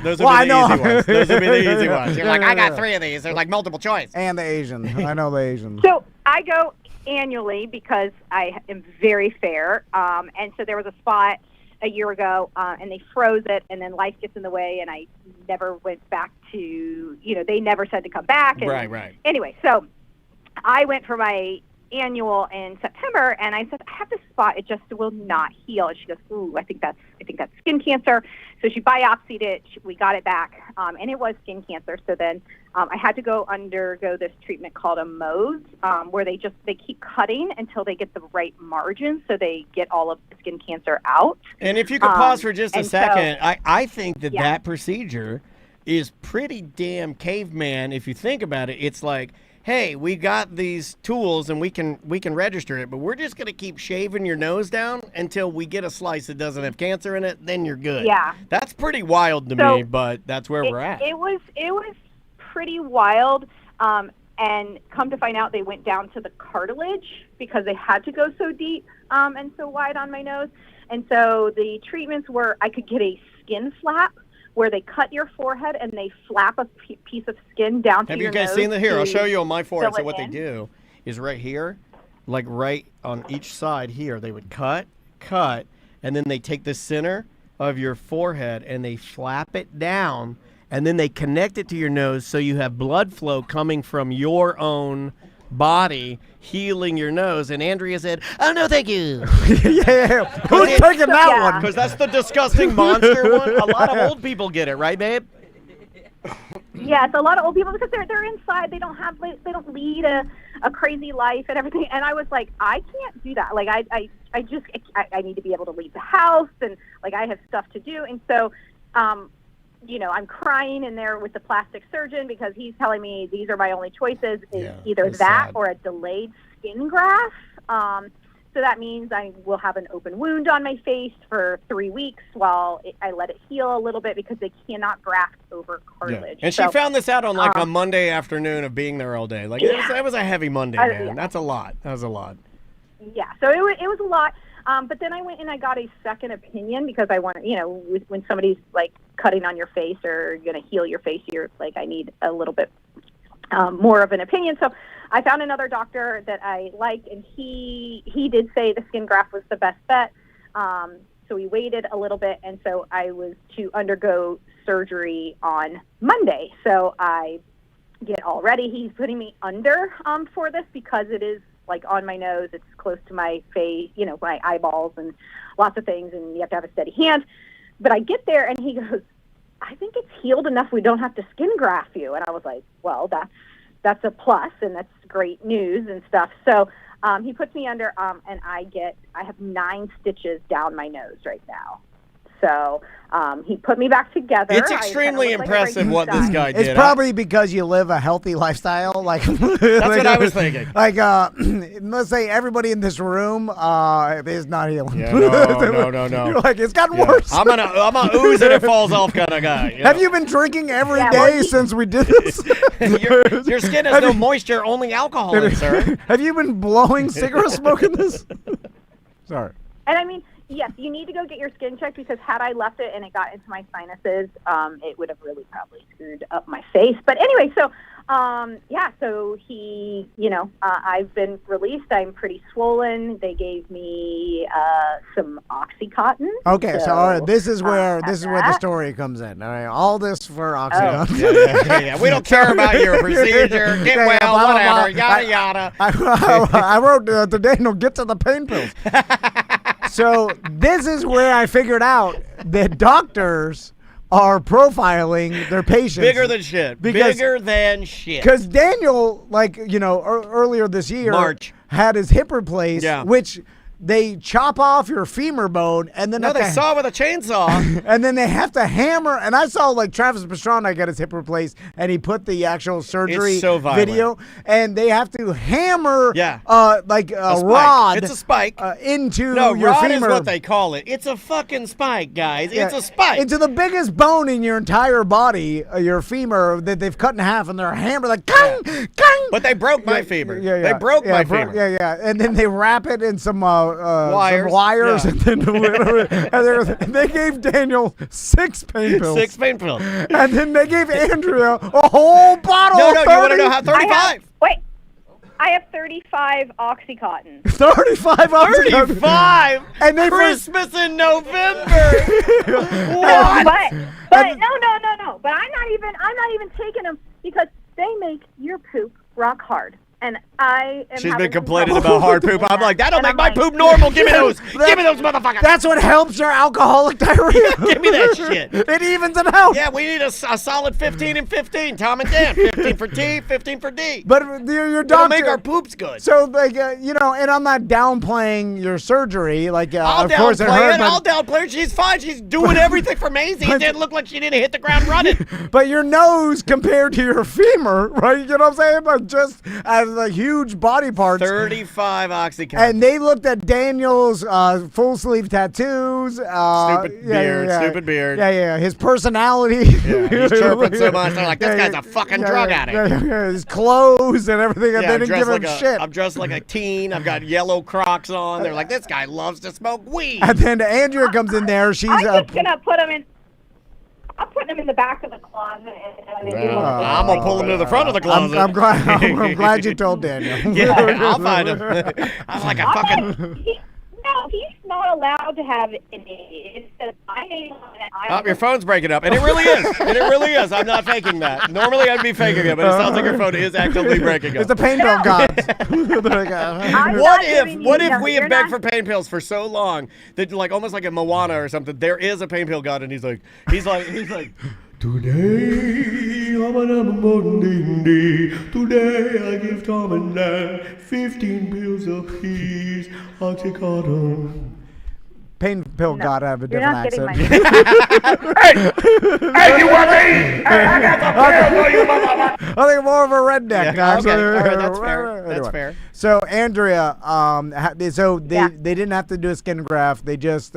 the easy ones. Those would be the easy ones. You're like, I got 3 of these. They're like multiple choice. And the Asian. I know the Asian. So I go annually because I am very fair. And so there was a spot a year ago, and they froze it, and then life gets in the way, and I never went back to, they never said to come back. And right. Anyway, so I went for my annual in September, and I said, I have this spot, it just will not heal. And she goes, ooh, I think that's skin cancer. So she biopsied it, we got it back, and it was skin cancer. So then I had to undergo this treatment called a Mohs, where they keep cutting until they get the right margin, so they get all of the skin cancer out. And if you could pause for just a second, so, I think that procedure is pretty damn caveman. If you think about it, it's like, hey, we got these tools and we can register it, but we're just going to keep shaving your nose down until we get a slice that doesn't have cancer in it, then you're good. Yeah. That's pretty wild to me, but that's where we're at. It was pretty wild, and come to find out they went down to the cartilage because they had to go so deep and so wide on my nose. And so the treatments were, I could get a skin flap, where they cut your forehead and they flap a piece of skin down to your nose. Have you guys seen that? Here, I'll show you on my forehead. So what they do is right here, like right on each side here, they would cut, and then they take the center of your forehead and they flap it down, and then they connect it to your nose so you have blood flow coming from your own body healing your nose. And Andrea said, oh, no, thank you. Yeah. Who's taking that one? Because that's the disgusting monster one. A lot of old people get it, right, babe? Yes, a lot of old people, because they're inside. They don't lead a crazy life and everything. And I was like, I can't do that. Like, I need to be able to leave the house, and like I have stuff to do. And so, I'm crying in there with the plastic surgeon because he's telling me these are my only choices, either that sad, or a delayed skin graft. So that means I will have an open wound on my face for 3 weeks while I let it heal a little bit, because they cannot graft over cartilage. Yeah. And she found this out on like a Monday afternoon of being there all day. Like it was a heavy Monday, man. That's a lot. That was a lot. Yeah, so it was a lot. But then I went and I got a second opinion, because I want, when somebody's like cutting on your face or going to heal your face, you're like, I need a little bit more of an opinion. So I found another doctor that I liked, and he did say the skin graft was the best bet. So we waited a little bit, and so I was to undergo surgery on Monday. So I get all ready. He's putting me under for this, because it is like on my nose, it's close to my face, my eyeballs and lots of things, and you have to have a steady hand. But I get there and he goes, I think it's healed enough we don't have to skin graft you. And I was like, well, that's a plus, and that's great news and stuff. So he puts me under, and I have 9 stitches down my nose right now. So he put me back together. It's extremely impressive what this guy did. It's probably because you live a healthy lifestyle. Like that's what I was thinking. Like, let's say everybody in this room is not healing. Yeah, no. You're like, it's gotten worse. I'm gonna ooze and it falls off kind of guy. Have you been drinking every day since we did this? your skin has no moisture, only alcohol in it, sir. Have you been blowing cigarette smoke in this? Sorry. And I mean, yes, you need to go get your skin checked, because had I left it and it got into my sinuses, it would have really probably screwed up my face. But anyway, so so he, I've been released. I'm pretty swollen. They gave me some Oxycontin. Okay, so all right, this is where the story comes in. All right, all this for Oxycontin. Yeah. We don't care about your procedure. Get well, whatever, yada yada. I wrote to Daniel, get to the pain pills. So this is where I figured out that doctors are profiling their patients. Bigger than shit. Bigger than shit. Because Daniel, earlier this year, had his hip replaced, which they chop off your femur bone, and then they saw with a chainsaw, and then they have to hammer. And I saw Travis Pastrana get his hip replaced, and he put the actual surgery video, and they have to hammer a rod. It's a spike into your rod femur. Is what they call it. It's a fucking spike, guys. It's a spike into the biggest bone in your entire body, your femur, that they've cut in half, and they're hammered like kang, kang. But they broke my femur. They broke my femur. And then they wrap it in some wires, and then and they gave Daniel 6 pain pills. 6 pain pills. And then they gave Andrea a whole bottle of 30. You want to know how 35? I have 35 Oxycontin. 35 Oxycontin. 35? And they Christmas in November. What? But no. But I'm not even taking them, because they make your poop rock hard. and I am She's having been complaining some about hard trouble poop. I'm doing like, that. that'll And make I'm my like, poop normal. Give me those. Give me those motherfuckers. That's what helps your alcoholic diarrhea. Give me that shit. It evens it out. Yeah, we need a solid 15 and 15. Tom and Dan. 15 for T, 15 for D. But your It'll doctor make our poops good. So like and I'm not downplaying your surgery. Like I'll of course it downplay hurt, it. but, I'll downplay it. She's fine. She's doing everything for Maisie. It didn't look like she didn't hit the ground running. but your nose compared to your femur, right? You know what I'm saying? But just as a huge body parts. 35 Oxycontin. And they looked at Daniel's full sleeve tattoos. Stupid beard. Stupid beard. Yeah. His personality. Yeah, he's chirping so much. They're like, this guy's a fucking drug addict. His clothes and everything. And Yeah, they didn't give him shit. I'm dressed like a teen. I've got yellow Crocs on. They're like, this guy loves to smoke weed. And then Andrea comes in there. She's I'm just gonna put him in. I'll put him in the back of the closet. I'm gonna pull him to the front of the closet. I'm glad you told Daniel. Yeah, I'll find him. I'm like a fucking. No, he's not allowed to have an name. It says my name on it. Oh, your phone's breaking up, and it really is. And it really is. I'm not faking that. Normally, I'd be faking it, but it sounds like your phone is actively breaking up. It's the pain pill gods. What if we have begged for pain pills for so long that, like, almost like a Moana or something, there is a pain pill god, and he's like. Today, today I give Tom and Dan 15 pills apiece, Oxycontin. Pain pill god have a different accent. Hey, you want me? Hey, I got the pills, you motherfucker. I think more of a redneck. Yeah, okay. All right, that's fair. That's fair. So Andrea, they didn't have to do a skin graft. They just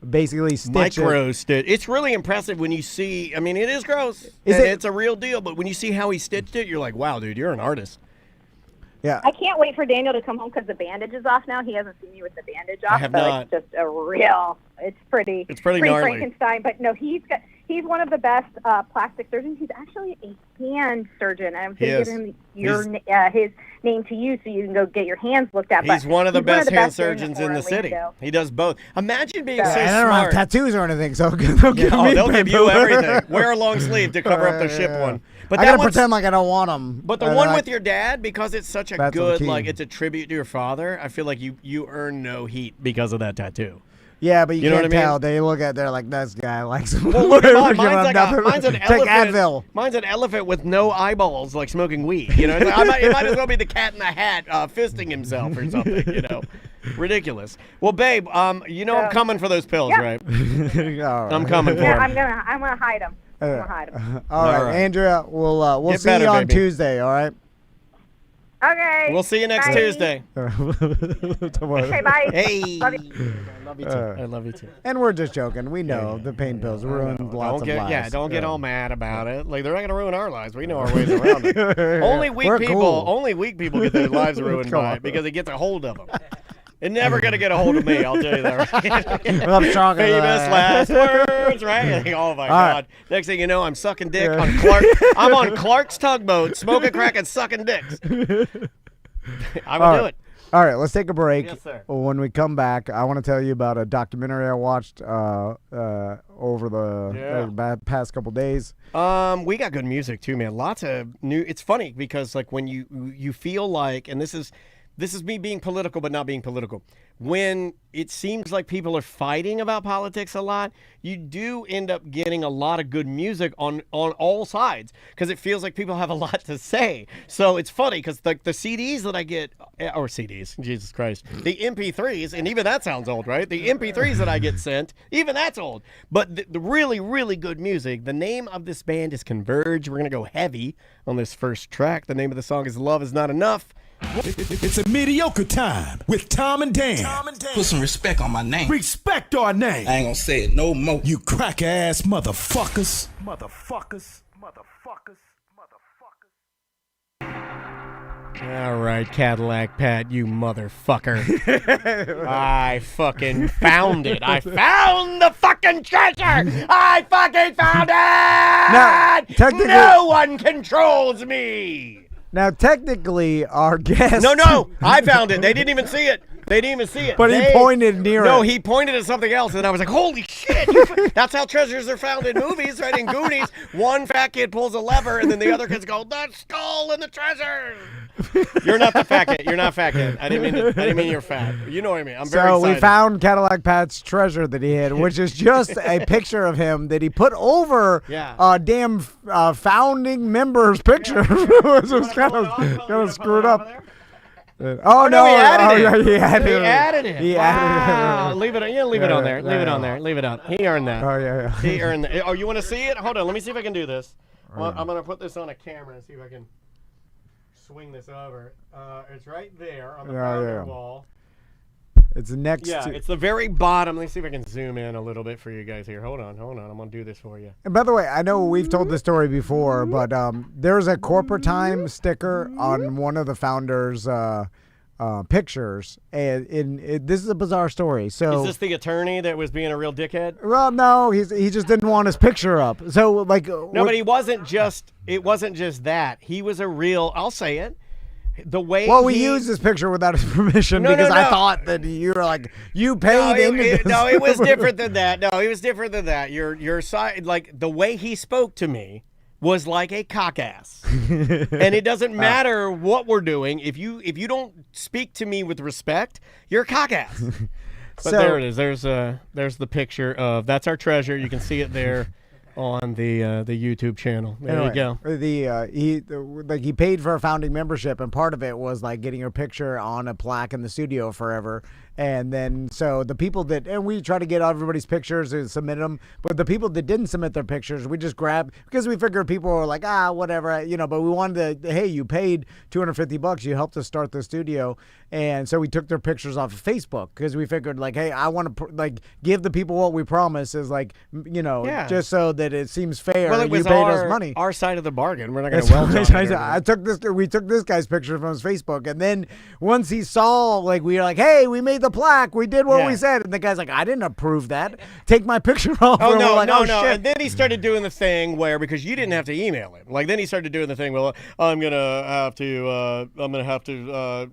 basically stitch stitch. It's really impressive when you see. I mean, it is gross. It's a real deal. But when you see how he stitched it, you're like, wow, dude, you're an artist. Yeah. I can't wait for Daniel to come home because the bandage is off now. He hasn't seen me with the bandage off. I have not. It's just a real. It's pretty. It's pretty gnarly. Frankenstein. But no, he's one of the best plastic surgeons. He's actually a hand surgeon. I'm going to give him his name to you so you can go get your hands looked at. He's one of the best hand surgeons in the city. He does both. Imagine being so smart. I don't have tattoos or anything, so they'll give you everything. Wear a long sleeve to cover up their ship one. But I gotta pretend like I don't want them. But the one with your dad, because it's such a good, like, it's a tribute to your father. I feel like you earn no heat because of that tattoo. Yeah, but you know can't what I mean? tell. They look at, they're like, this guy likes him. Well, look at mine. Mine's an Take elephant. Advil. Mine's an elephant with no eyeballs, like smoking weed. You know, it might as well be the Cat in the Hat fisting himself or something. You know, ridiculous. Well, babe, I'm coming for those pills, right? I'm coming for them. I'm gonna hide them. All right, Andrea, we'll see you on Tuesday. All right. Okay. We'll see you next Tuesday. Okay, bye. Hey. Love you. I love you too. I love you too. And we're just joking. We know the pain pills ruin lots of lives. Yeah, don't get all mad about it. Like, they're not gonna ruin our lives. We know our ways around it. Only weak people get their lives ruined by it because it gets a hold of them. It's never gonna get a hold of me. I'll tell you that. Right? Well, I'm strong. Famous last words, right? Oh my God! Next thing you know, I'm sucking dick on Clark. I'm on Clark's tugboat, smoking crack and sucking dicks. I will do it. All right, let's take a break. Yes, sir. When we come back, I want to tell you about a documentary I watched over the past couple days. We got good music too, man. Lots of new. It's funny because, like, when you feel like, and this is me being political but not being political. When it seems like people are fighting about politics a lot, you do end up getting a lot of good music on all sides because it feels like people have a lot to say. So it's funny because the CDs that I get, or CDs, Jesus Christ, the MP3s, and even that sounds old, right? The MP3s that I get sent, even that's old. But the really, really good music, the name of this band is Converge. We're going to go heavy on this first track. The name of the song is Love Is Not Enough. It's a mediocre time with Tom and Dan. Put some respect on my name. Respect our name. I ain't gonna say it no more. You crack ass motherfuckers. All right, Cadillac Pat, you motherfucker. I fucking found it. I found the fucking treasure. I fucking found it. No one controls me. Now, technically, our guest... No, I found it. They didn't even see it. They didn't even see it. But he pointed near it. No, he pointed at something else, and I was like, holy shit. That's how treasures are found in movies, right? In Goonies, one fat kid pulls a lever, and then the other kids go, the skull and the treasure. You're not the fat kid. You're not fat kid. I didn't mean you're fat. You know what I mean. I'm very excited. So we found Cadillac Pat's treasure that he hid, which is just a picture of him that he put over a damn founding member's picture. It was kind of screwed up. Oh, no, he added it. He added it. He added it. Leave it. Yeah, leave it on there. Leave it on there. Leave it on. He earned that. Oh yeah. He earned that. Oh, you want to see it? Hold on. Let me see if I can do this. I'm gonna put this on a camera and see if I can swing this over. It's right there on the founder wall. It's next to... it's the very bottom. Let me see if I can zoom in a little bit for you guys here. Hold on. I'm going to do this for you. And by the way, I know we've told this story before, but there's a corporate time sticker on one of the founders' pictures. And this is a bizarre story. So is this the attorney that was being a real dickhead? Well, no, he just didn't want his picture up. So, like... No, but it wasn't just that. He was a real... I'll say it. The way we used this picture without his permission because I thought that you were like, you paid into this. No, it was different than that. No, it was different than that. Your side, like the way he spoke to me was like a cock ass. And it doesn't matter what we're doing. If you don't speak to me with respect, you're a cock ass. But there it is. There's the picture of that's our treasure. You can see it there. On the YouTube channel. There you go. He paid for a founding membership, and part of it was like getting your picture on a plaque in the studio forever. And then so the people that, and we try to get everybody's pictures and submit them, but the people that didn't submit their pictures, we just grabbed, because we figured people were like, whatever, but we wanted to, hey, you paid $250, you helped us start the studio. And so we took their pictures off of Facebook because we figured like, hey, I want to give the people what we promise is like, just so that it seems fair. Well, it was you paid us money. Our side of the bargain. We're not going to we took this guy's picture from his Facebook, and then once he saw, like, we were like, hey, we made the plaque, we did what we said, and the guy's like, I didn't approve that. Take my picture off. Oh no, no. Shit. And then he started doing the thing where, because you didn't have to email him, like then he started doing the thing. Well, I'm gonna have to.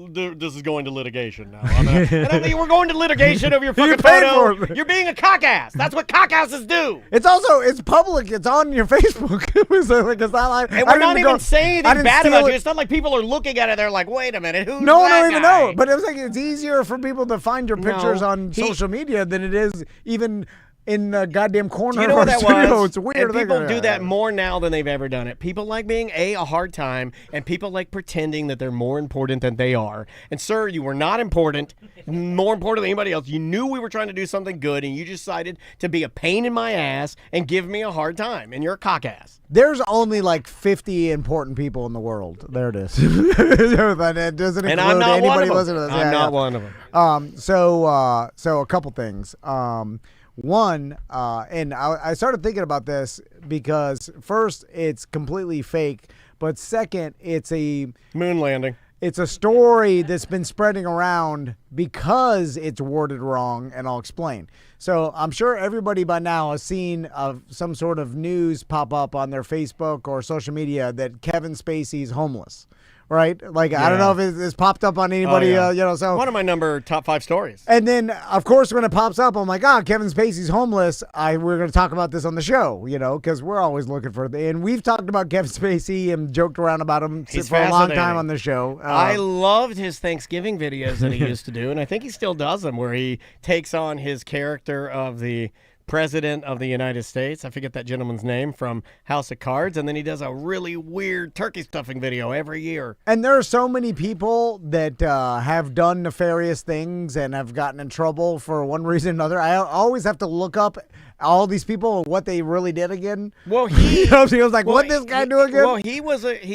This is going to litigation now. We're going to litigation of your fucking photo. You're being a cock ass. That's what cock asses do. It's public. It's on your Facebook. It's not like, and we're not even saying anything bad about you. It's not like people are looking at it. They're like, wait a minute, who's no one that don't even guy? know. But it was like it's easier for people to find your pictures on social media than it is even in the goddamn corner of our studio. It's weird. And people do that more now than they've ever done it. People like being a hard time, and people like pretending that they're more important than they are. And sir, you were not important, more important than anybody else. You knew we were trying to do something good, and you decided to be a pain in my ass and give me a hard time, and you're a cock ass. There's only like 50 important people in the world. There it is. It doesn't include anybody listening to this. I'm not one of them. So a couple things. One, and I started thinking about this because first, it's completely fake, but second, it's a moon landing. It's a story that's been spreading around because it's worded wrong, and I'll explain. So I'm sure everybody by now has seen some sort of news pop up on their Facebook or social media that Kevin Spacey's homeless. Right? Like, I don't know if it's popped up on anybody, so. One of my top 5 stories. And then, of course, when it pops up, I'm like, Kevin Spacey's homeless. We're going to talk about this on the show, because we're always looking for and we've talked about Kevin Spacey and joked around about him for a long time on the show. I loved his Thanksgiving videos that he used to do, and I think he still does them, where he takes on his character of the President of the United States. I forget that gentleman's name from House of Cards. And then he does a really weird turkey stuffing video every year. And there are so many people that have done nefarious things and have gotten in trouble for one reason or another. I always have to look up all these people and what they really did again. Well, he was like, what this guy do again? Well, he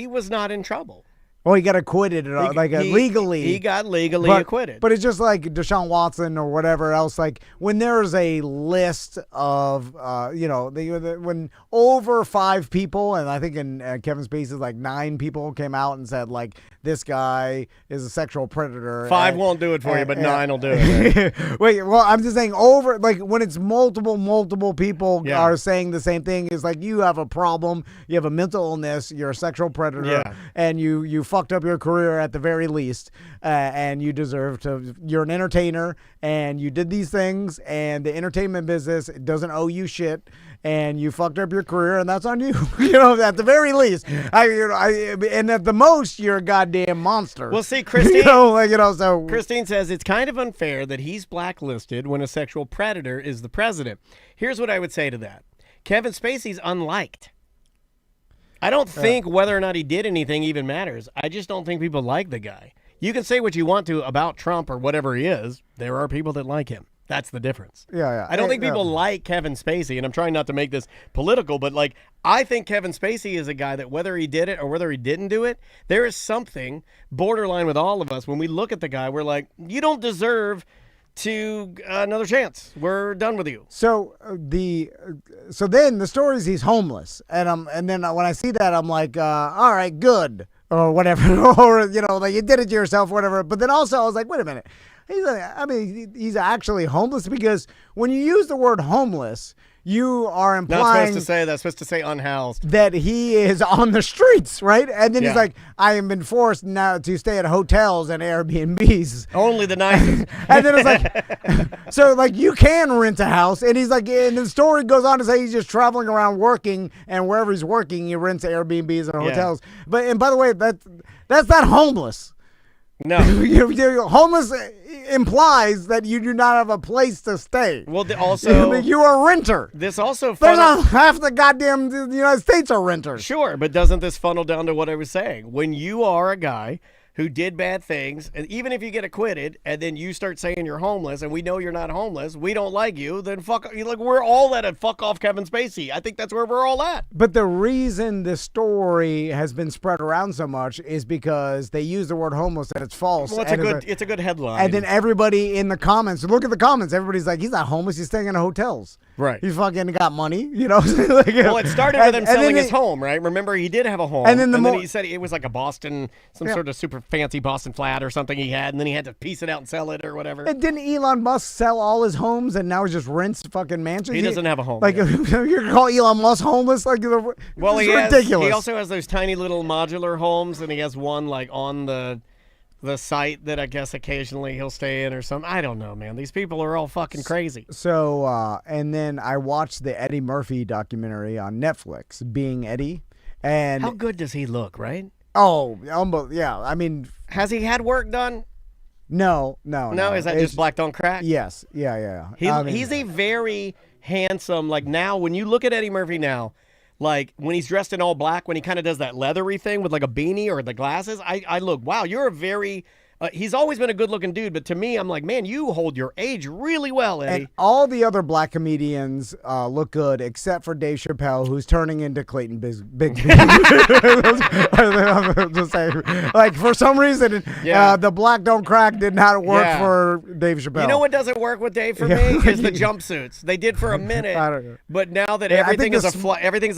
was not in trouble. Well, he got acquitted, legally. He got legally acquitted. But it's just like Deshaun Watson or whatever else. Like when there's a list of, when over 5 people, and I think in Kevin Spacey's like 9 people came out and said like this guy is a sexual predator. 5 won't do it for you, but 9 will do it. Right? Wait, well, I'm just saying like when it's multiple people are saying the same thing, is like you have a problem, you have a mental illness, you're a sexual predator, and you fucked up your career at the very least, and you deserve to. You're an entertainer, and you did these things, and the entertainment business doesn't owe you shit, and you fucked up your career, and that's on you. At the very least, and at the most, you're a goddamn monster. Well, see, Christine. So Christine says it's kind of unfair that he's blacklisted when a sexual predator is the president. Here's what I would say to that: Kevin Spacey's unliked. I don't think whether or not he did anything even matters. I just don't think people like the guy. You can say what you want to about Trump or whatever he is. There are people that like him. That's the difference. Yeah. I don't think people like Kevin Spacey, and I'm trying not to make this political, but I think Kevin Spacey is a guy that whether he did it or whether he didn't do it, there is something borderline with all of us. When we look at the guy, we're like, you don't deserve to another chance. We're done with you. So then the story is he's homeless, and then when I see that, I'm like, all right, good, or whatever, or you did it to yourself, whatever. But then also I was like, wait a minute, he's actually homeless, because when you use the word homeless, you are implying that's supposed to say unhoused, that he is on the streets, right? And then he's like, I have been forced now to stay at hotels and Airbnbs. Only the nicest. And then it's like, so you can rent a house. And he's like, and the story goes on to say he's just traveling around working, and wherever he's working, he rents Airbnbs and hotels. And by the way, that's not homeless. No. Homeless implies that you do not have a place to stay. Well, also, you're a renter. This also half the goddamn United States are renters. Sure, but doesn't this funnel down to what I was saying? When you are a guy who did bad things, and even if you get acquitted, and then you start saying you're homeless, and we know you're not homeless, we don't like you, then we're all at a fuck off Kevin Spacey. I think that's where we're all at. But the reason this story has been spread around so much is because they use the word homeless and it's false. Well, it's a good headline. And then everybody in the comments, look at the comments, everybody's like, he's not homeless, he's staying in hotels. Right. He's fucking got money, Well, it started with him selling his home, right? Remember, he did have a home. And then, he said it was like a Boston, sort of super fancy Boston flat or something he had, and then he had to piece it out and sell it or whatever. And didn't Elon Musk sell all his homes and now he just rents fucking mansions? He doesn't have a home. You're gonna call Elon Musk homeless? It's ridiculous. He also has those tiny little modular homes, and he has one on the site that I guess occasionally he'll stay in or something. I don't know, man. These people are all fucking crazy. So, and then I watched the Eddie Murphy documentary on Netflix, Being Eddie. And how good does he look, right? Oh, yeah. I mean, has he had work done? No. Is that just black don't crack? Yes. Yeah. He's a very handsome, now when you look at Eddie Murphy now, when he's dressed in all black, when he kind of does that leathery thing with a beanie or the glasses, I look, wow, you're a very, he's always been a good looking dude, but to me, I'm like, man, you hold your age really well, Eddie. And all the other black comedians look good except for Dave Chappelle, who's turning into Clayton Big. Just saying, for some reason, the black don't crack did not work for Dave Chappelle. You know what doesn't work with Dave for me is the jumpsuits. They did for a minute, I don't know. But now that everything is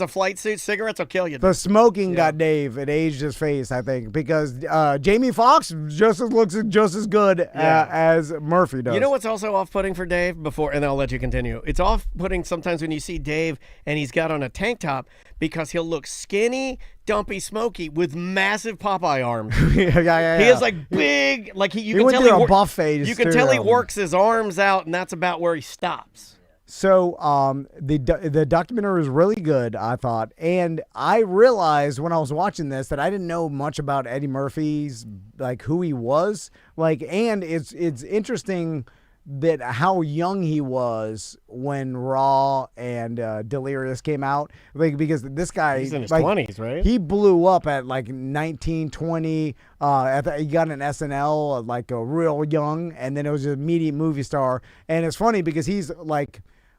a flight suit, cigarettes will kill you. The smoking got Dave. It aged his face, I think, because Jamie Foxx looks just as good as Murphy does. You know what's also off-putting for Dave? And I'll let you continue. It's off-putting sometimes when you see Dave and he's got on a tank top, because he'll look skinny, dumpy, smoky with massive Popeye arms. Yeah. He is big, you can tell he a buff phase. You can tell he works his arms out, and that's about where he stops. So the documentary was really good, I thought, and I realized when I was watching this that I didn't know much about Eddie Murphy's, who he was, and it's interesting that how young he was when Raw and Delirious came out, because this guy, he's in his 20s, right? He blew up at 19, 20. He got an SNL real young, and then it was an immediate movie star. And it's funny because he's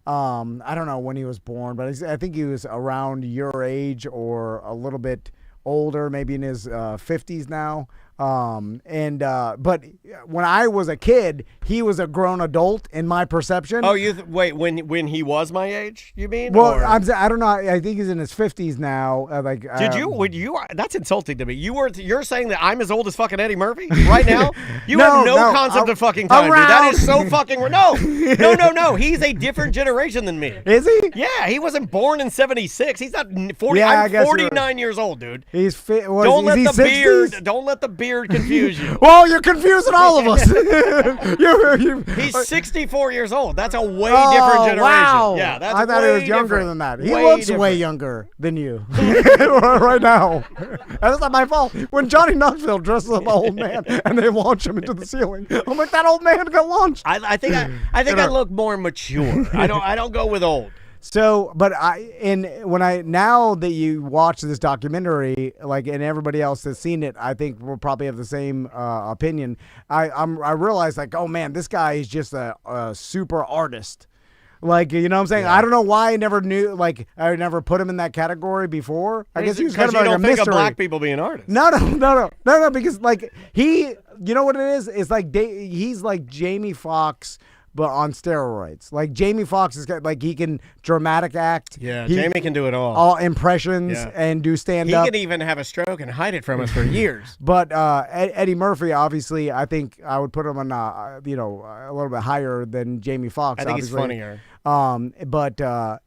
I don't know when he was born, but I think he was around your age or a little bit older, maybe in his 50s now. But when I was a kid, he was a grown adult in my perception. Oh, wait, when he was my age, you mean? Well, or? I don't know. I think he's in his 50s now. Would you? That's insulting to me. You're saying that I'm as old as fucking Eddie Murphy right now? You have no concept of fucking time, dude. That is so fucking no. He's a different generation than me. Is he? Yeah, he wasn't born in 76. He's not 40. Yeah, I'm 49 years old, dude. He's fit. Don't let the beard confuse you. Well, you're confusing all of us. He's 64 years old. That's a way different generation. Wow. Yeah, that's I thought he was younger than that. He looks way younger than you right now. That's not my fault. When Johnny Knoxville dresses up an old man and they launch him into the ceiling, I'm like, that old man got launched. I think I look more mature. I don't go with old. So, but now that you watch this documentary, like, and everybody else that's seen it, I think we'll probably have the same opinion. I realize, like, oh man, this guy is just a super artist. Like, you know what I'm saying? Yeah. I don't know why I never knew, like, I never put him in that category before. I guess he was kind of like a mystery. You don't think of black people being artists. No, because, like, you know what it is? It's like, he's like Jamie Foxx, but on steroids. Like, Jamie Foxx is like, he can dramatic act. Yeah, Jamie can do it all. All impressions and do stand-up. He can even have a stroke and hide it from us for years. But Eddie Murphy, obviously, I think I would put him on, a little bit higher than Jamie Foxx. I think obviously. he's funnier. But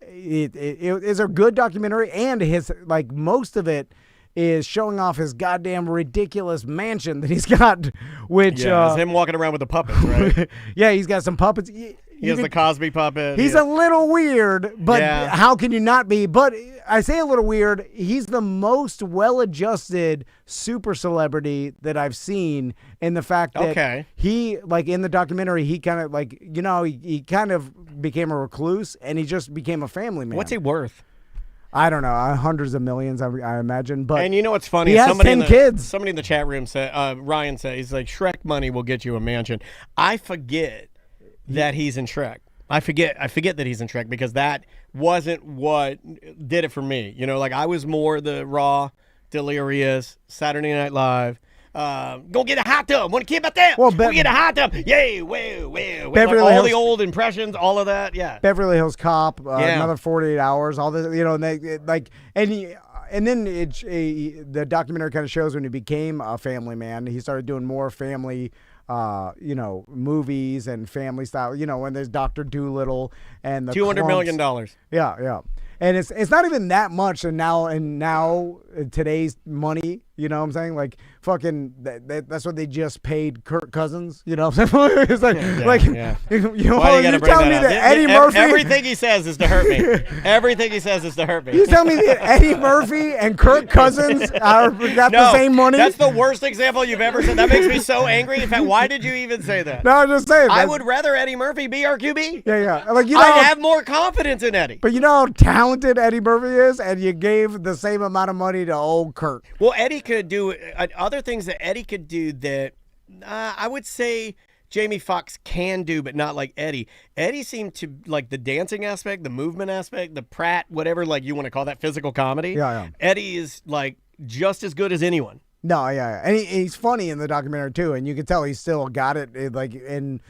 it is a good documentary, and his, like, most of it is showing off his goddamn ridiculous mansion that he's got, which it's him walking around with the puppets, right? Yeah, he's got some puppets. He has the Cosby puppet. He's a little weird, but how can you not be? But I say a little weird. He's the most well-adjusted super celebrity that I've seen, in the fact that he, like, in the documentary, he kind of, like, he kind of became a recluse, and he just became a family man. What's he worth? I don't know, hundreds of millions, I imagine. But and you know what's funny? He has 10 kids. Somebody in the chat room said, Ryan said, he's like, Shrek money will get you a mansion. I forget that he's in Shrek. I forget that he's in Shrek, because that wasn't what did it for me. You know, like, I was more the raw, delirious, Saturday Night Live. Go get a hot tub. Want to keep about that? Well, go get a hot tub. Yay, well. Like, all the old impressions, all of that. Yeah. Beverly Hills Cop. Another 48 Hours. All this, and they like, and then the documentary kind of shows when he became a family man. He started doing more family, movies and family style. When there's Dr. Dolittle and the $200 million. Yeah. And it's not even that much, and now today's money, you know what I'm saying? Like, fucking, that's what they just paid Kirk Cousins, you know what I'm saying? It's like, you're telling me that Eddie Murphy... Everything he says is to hurt me. Everything he says is to hurt me. You tell me that Eddie Murphy and Kirk Cousins got the same money? That's the worst example you've ever said. That makes me so angry. In fact, why did you even say that? No, I'm just saying. I would rather Eddie Murphy be our QB. Yeah. Like, I'd have more confidence in Eddie. But you know how talented Eddie Murphy is, and you gave the same amount of money to old Kirk. Well, Eddie could do other things that Eddie could do that I would say Jamie Foxx can do, but not like Eddie. Eddie seemed to like the dancing aspect, the movement aspect, the Pratt, whatever, like you want to call that, physical comedy. Yeah. Eddie is like just as good as anyone. No, yeah, and he's funny in the documentary too, and you can tell he's still got it. And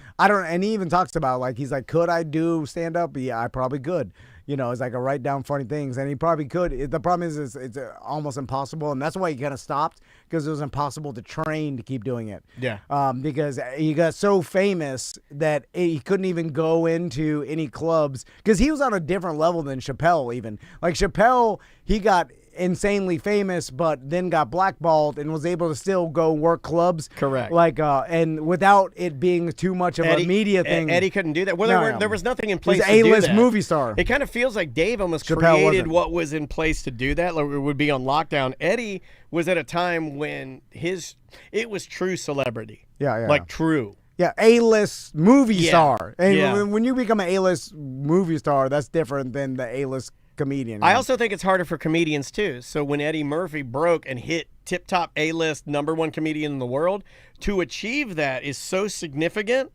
he even talks about, like, he's like, could I do stand up? Yeah, I probably could. It's like, I write down funny things, and he probably could. The problem is it's almost impossible, and that's why he kind of stopped, because it was impossible to train to keep doing it. Yeah. Because he got so famous that he couldn't even go into any clubs, because he was on a different level than Chappelle even. Like, Chappelle, he got insanely famous, but then got blackballed and was able to still go work clubs. Correct. Like, and without it being too much of a media thing. Eddie couldn't do that. Well, there was nothing in place to do that. He's an A-list movie star. It kind of feels like Dave almost Chappelle created what was in place to do that. Like, it would be on lockdown. Eddie was at a time when it was true celebrity. Yeah. Like, true. Yeah, A-list movie star. And when you become an A-list movie star, that's different than the A-list comedian. I also think it's harder for comedians too. So when Eddie Murphy broke and hit tip-top A-list #1 comedian in the world, to achieve that is so significant.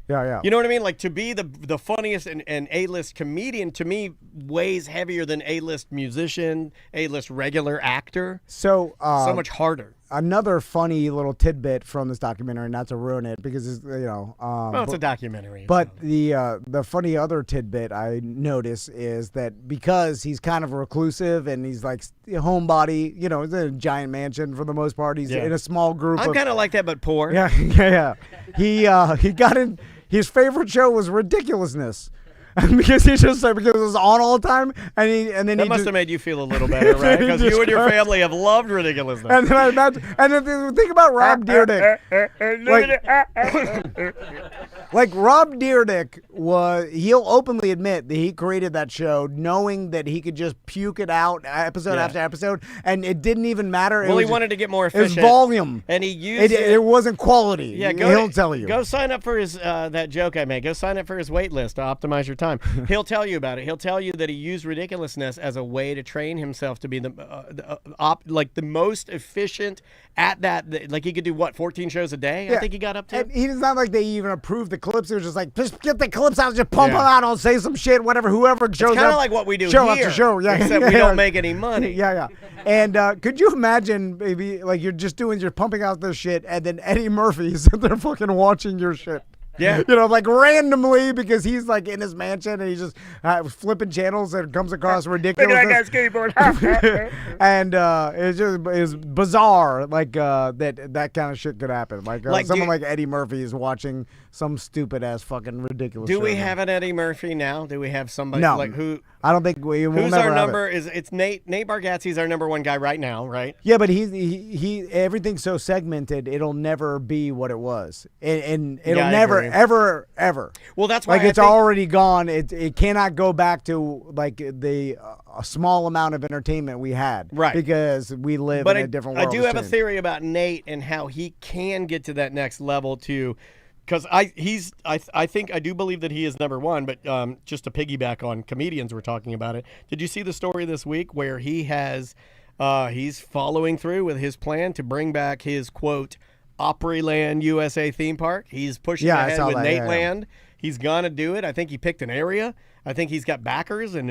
Yeah. You know what I mean? Like, to be the funniest and A-list comedian, to me, weighs heavier than A-list musician, A-list regular actor. So much harder. another funny little tidbit from this documentary, not to ruin it because it's well, it's a documentary. But the funny other tidbit I notice is that because he's kind of reclusive and he's like a homebody, he's in a giant mansion for the most part. He's in a small group. I'm kind of like that, but poor. Yeah. He got in. His favorite show was Ridiculousness. Because because it was on all the time, and then that must have made you feel a little better, right? Because you and your family have loved Ridiculousness. And then I imagine, think about Rob Dyrdek. Like Rob Dyrdek he'll openly admit that he created that show knowing that he could just puke it out episode after episode, and it didn't even matter. Well, he wanted to get more efficient. It was volume, and he used it wasn't quality. Yeah, he'll tell you. Go sign up for his that joke I made. Go sign up for his wait list to optimize your time. He'll tell you about it. He'll tell you that he used Ridiculousness as a way to train himself to be the most efficient at that. Like he could do 14 shows a day. Yeah. I think he got up to. And it's not like they even approved the clips. It was just like, just get the clips out, just pump them out. I'll say some shit, whatever. Whoever shows up. It's kind of like what we do show here, after show. Yeah, except we don't make any money. Yeah. And could you imagine, maybe like you're pumping out this shit, and then Eddie Murphy's they're fucking watching your shit. Yeah. Like randomly because he's like in his mansion and he's just flipping channels and comes across ridiculous. Look at that skateboard. And it's bizarre that kind of shit could happen. Like someone like Eddie Murphy is watching some stupid ass fucking ridiculous Do show. we have an Eddie Murphy now? Do we have somebody who? I don't think we will. Who's never our have number? it. It's Nate Bargatze's our number one guy right now, right? Yeah, but he everything's so segmented, it'll never be what it was, and it'll never ever. Well, that's why it's already gone. It cannot go back to like a small amount of entertainment we had, right? Because we live in a different world. I do have a theory about Nate and how he can get to that next level too. Because I do believe that he is number one, but just to piggyback on comedians, we're talking about it. Did you see the story this week where he has he's following through with his plan to bring back his quote Opryland USA theme park? He's pushing ahead with Nateland. He's gonna do it. I think he picked an area. I think he's got backers and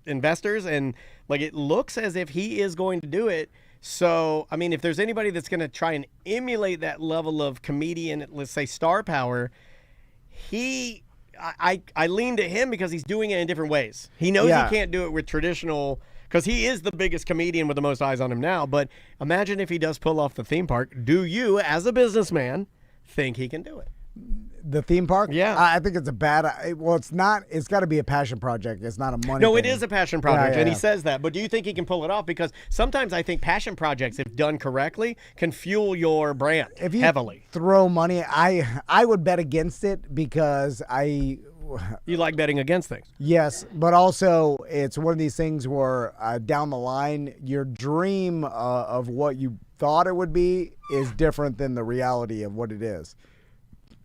investors, and like it looks as if he is going to do it. So, I mean, if there's anybody that's going to try and emulate that level of comedian, let's say star power, I lean to him because he's doing it in different ways. He knows he can't do it with traditional, because he is the biggest comedian with the most eyes on him now. But imagine if he does pull off the theme park. Do you, as a businessman, think he can do it? The theme park? Yeah. I think it's a bad... Well, it's not... It's got to be a passion project. It's not a money No, thing. it is a passion project, and he says that. But do you think he can pull it off? Because sometimes I think passion projects, if done correctly, can fuel your brand heavily. Throw money, I would bet against it because You like betting against things. Yes, but also it's one of these things where down the line, your dream of what you thought it would be is different than the reality of what it is.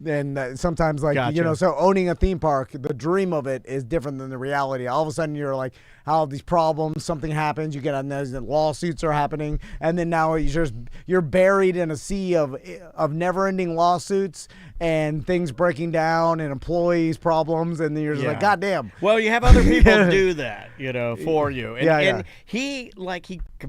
And sometimes, so owning a theme park, the dream of it is different than the reality. All of a sudden, you're like, how these problems, something happens, you get on those, and lawsuits are happening, and then now you're buried in a sea of never-ending lawsuits and things breaking down and employees' problems, and then you're just like, God damn. Well, you have other people do that, for you. And, and he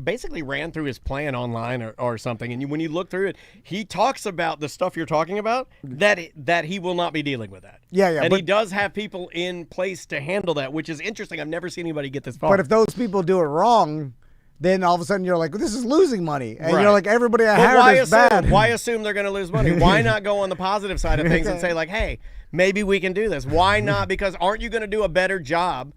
basically ran through his plan online or something, and when you look through it, he talks about the stuff you're talking about, that he will not be dealing with that. And he does have people in place to handle that, which is interesting. I've never seen anybody get this far. But if those people do it wrong, then all of a sudden you're like, this is losing money. And you're like, everybody I hired is bad. Why assume they're going to lose money? Why not go on the positive side of things and say like, hey, maybe we can do this? Why not? Because aren't you going to do a better job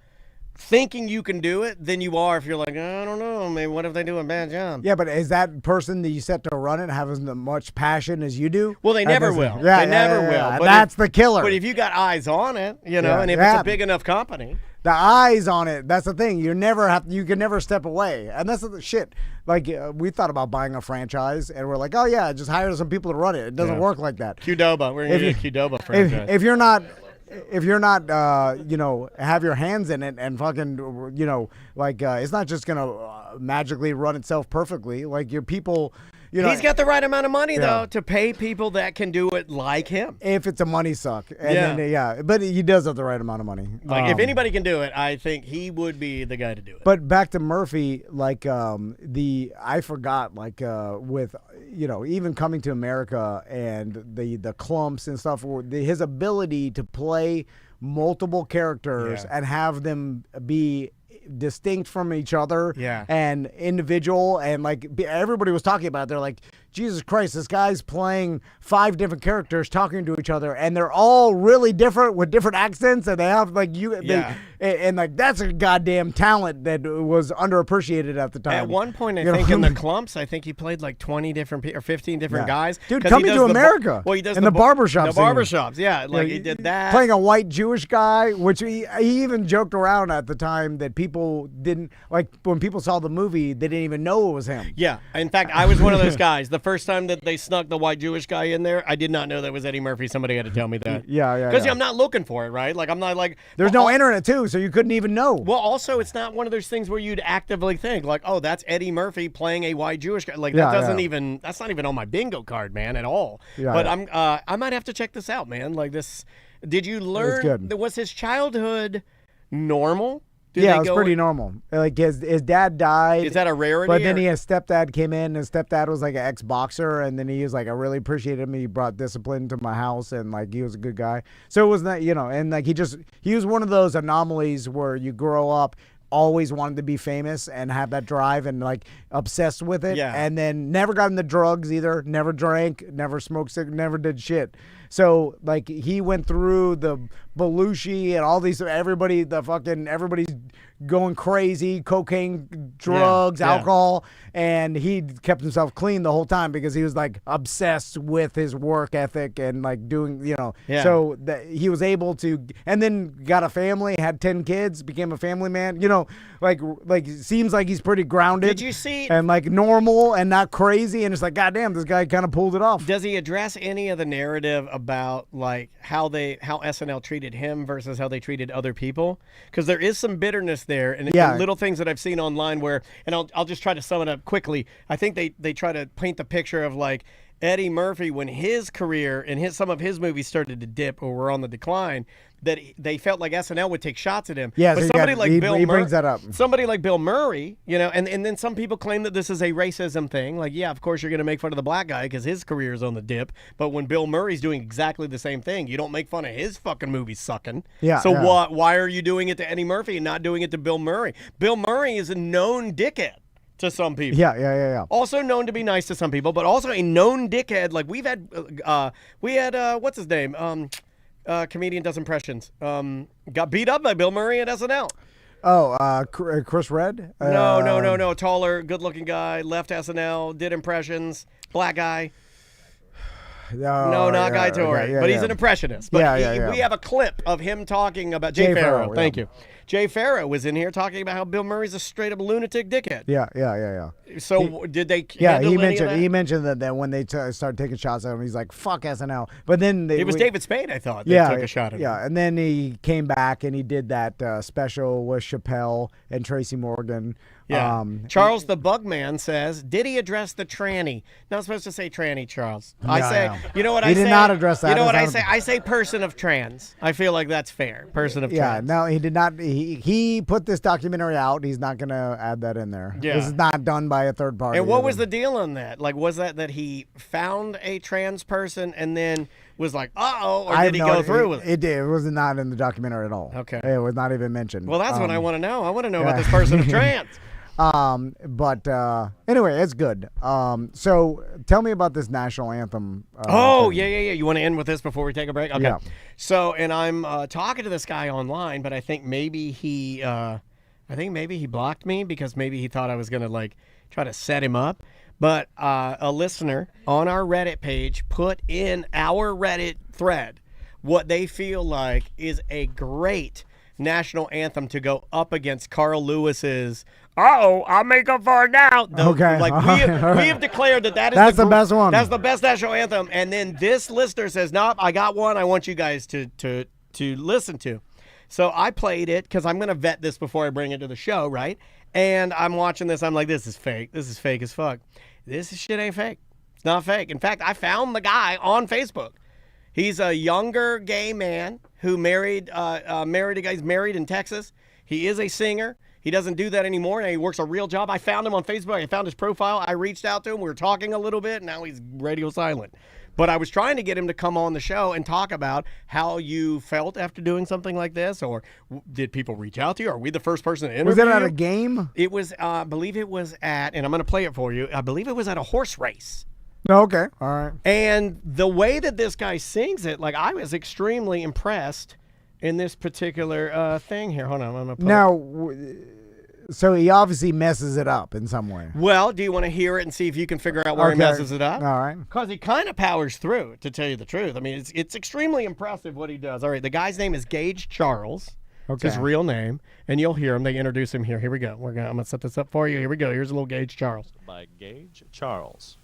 thinking you can do it than you are if you're like, I don't know, maybe what if they do a bad job? Yeah, but is that person that you set to run it having as much passion as you do? Well, they never will. Yeah, they never will. But that's the killer. But if you got eyes on it, and if it's a big enough company. The eyes on it, that's the thing. You can never step away. And that's the shit. Like, we thought about buying a franchise, and we're like, oh, yeah, just hire some people to run it. It doesn't work like that. Qdoba. We're going to get a Qdoba franchise. If you're not, have your hands in it and fucking, it's not just going to magically run itself perfectly. Like, your people... He's got the right amount of money, though, to pay people that can do it like him. If it's a money suck. And then, but he does have the right amount of money. Like, if anybody can do it, I think he would be the guy to do it. But back to Murphy, I forgot, with, even coming to America and the clumps and stuff, his ability to play multiple characters and have them be distinct from each other and individual, and like everybody was talking about it. They're like, Jesus Christ, this guy's playing 5 different characters talking to each other, and they're all really different with different accents, and they have like and like that's a goddamn talent that was underappreciated at the time. At one point, I think in the clumps, I think he played like 20 different or 15 different guys. Dude, Coming to America. Well, he does in the barbershops. The barbershops, like he did that. Playing a white Jewish guy, which he even joked around at the time that people didn't like when people saw the movie, they didn't even know it was him. Yeah, in fact, I was one of those guys. The first time that they snuck the white Jewish guy in there, I did not know that was Eddie Murphy. Somebody had to tell me that. Because I'm not looking for it, right? Like I'm not like. There's no internet too, so you couldn't even know. Well, also, it's not one of those things where you'd actively think like, oh, that's Eddie Murphy playing a white Jewish guy. Like that doesn't even. That's not even on my bingo card, man, at all. But I might have to check this out, man. Like this. Did you learn? Was his childhood normal? It was pretty normal. Like his dad died. Is that a rarity? But then his stepdad came in. His stepdad was like an ex-boxer, and then he was like, I really appreciated him. He brought discipline to my house, and like he was a good guy. So it was not, and like he was one of those anomalies where you grow up always wanted to be famous and have that drive and like obsessed with it, and then never got into drugs either. Never drank, never smoked cigarettes, never did shit. So like he went through the Belushi and all these everybody's going crazy, cocaine, drugs, alcohol, and he kept himself clean the whole time because he was like obsessed with his work ethic and like doing, so that he was able to, and then got a family, had 10 kids, became a family man, like seems like he's pretty grounded. Did you see? And like normal and not crazy, and it's like, goddamn, this guy kind of pulled it off. Does he address any of the narrative about like how SNL treated him versus how they treated other people? Because there is some bitterness there, and little things that I've seen online where, and I'll just try to sum it up quickly. I think they try to paint the picture of like Eddie Murphy when his career and some of his movies started to dip or were on the decline, that they felt like SNL would take shots at him. Yeah, but so somebody like Bill Murray, brings that up. Somebody like Bill Murray, and then some people claim that this is a racism thing. Like, yeah, of course you're going to make fun of the black guy because his career is on the dip. But when Bill Murray's doing exactly the same thing, you don't make fun of his fucking movies sucking. Yeah. So why are you doing it to Eddie Murphy and not doing it to Bill Murray? Bill Murray is a known dickhead to some people. Yeah. Also known to be nice to some people, but also a known dickhead. Like we had what's his name? Comedian does impressions. Got beat up by Bill Murray at SNL. Oh, Chris Redd? No. Taller, good-looking guy, left SNL, did impressions, black guy. No, not Guy Torrey, but he's an impressionist. But we have a clip of him talking about Jay Farrow. Thank you. Jay Farrow was in here talking about how Bill Murray's a straight-up lunatic dickhead. Yeah. So did they? He mentioned that when they started taking shots at him, he's like, "Fuck SNL." But then it was David Spade, I thought. That took a shot at him. Yeah, and then he came back and he did that special with Chappelle and Tracy Morgan. Yeah. Charles the Bugman says, did he address the tranny? Not supposed to say tranny, Charles. You know what I say? He did not address that. You know what I say? I say person of trans. I feel like that's fair. Person of trans. No, he did not. He put this documentary out. He's not going to add that in there. Yeah. This is not done by a third party. And what was the deal on that? Like, was that he found a trans person and then was like, uh-oh, or did he go through with it? It was not in the documentary at all. Okay. It was not even mentioned. Well, that's what I want to know. I want to know about this person of trans. But anyway, it's good. So tell me about this national anthem. Yeah. You want to end with this before we take a break? Okay. Yeah. So, and I'm talking to this guy online, but I think maybe he blocked me because maybe he thought I was gonna like try to set him up. But a listener on our Reddit page put in our Reddit thread what they feel like is a great national anthem to go up against Carl Lewis's I'll make up for it now. Okay. Like we have declared that is that's the best one. That's the best national anthem. And then this listener says, nope, I got one I want you guys to listen to. So I played it because I'm going to vet this before I bring it to the show, right? And I'm watching this. I'm like, this is fake. This is fake as fuck. This shit ain't fake. It's not fake. In fact, I found the guy on Facebook. He's a younger gay man who married a guy. He's married in Texas. He is a singer. He doesn't do that anymore. Now he works a real job. I found him on Facebook. I found his profile. I reached out to him. We were talking a little bit. Now he's radio silent. But I was trying to get him to come on the show and talk about how you felt after doing something like this, or did people reach out to you? Are we the first person to interview Was it at you? a game? It was, I believe it was at, and I'm going to play it for you. I believe it was at a horse race. Okay, all right. And the way that this guy sings it, like I was extremely impressed in this particular thing here. Hold on, I'm going to Now, so he obviously messes it up in some way. Well, do you want to hear it and see if you can figure out where he messes it up? All right. Because he kind of powers through, to tell you the truth. I mean, it's extremely impressive what he does. All right, the guy's name is Gage Charles. It's his real name, and you'll hear him. They introduce him here. Here we go. I'm going to set this up for you. Here we go. Here's a little Gage Charles. By Gage Charles.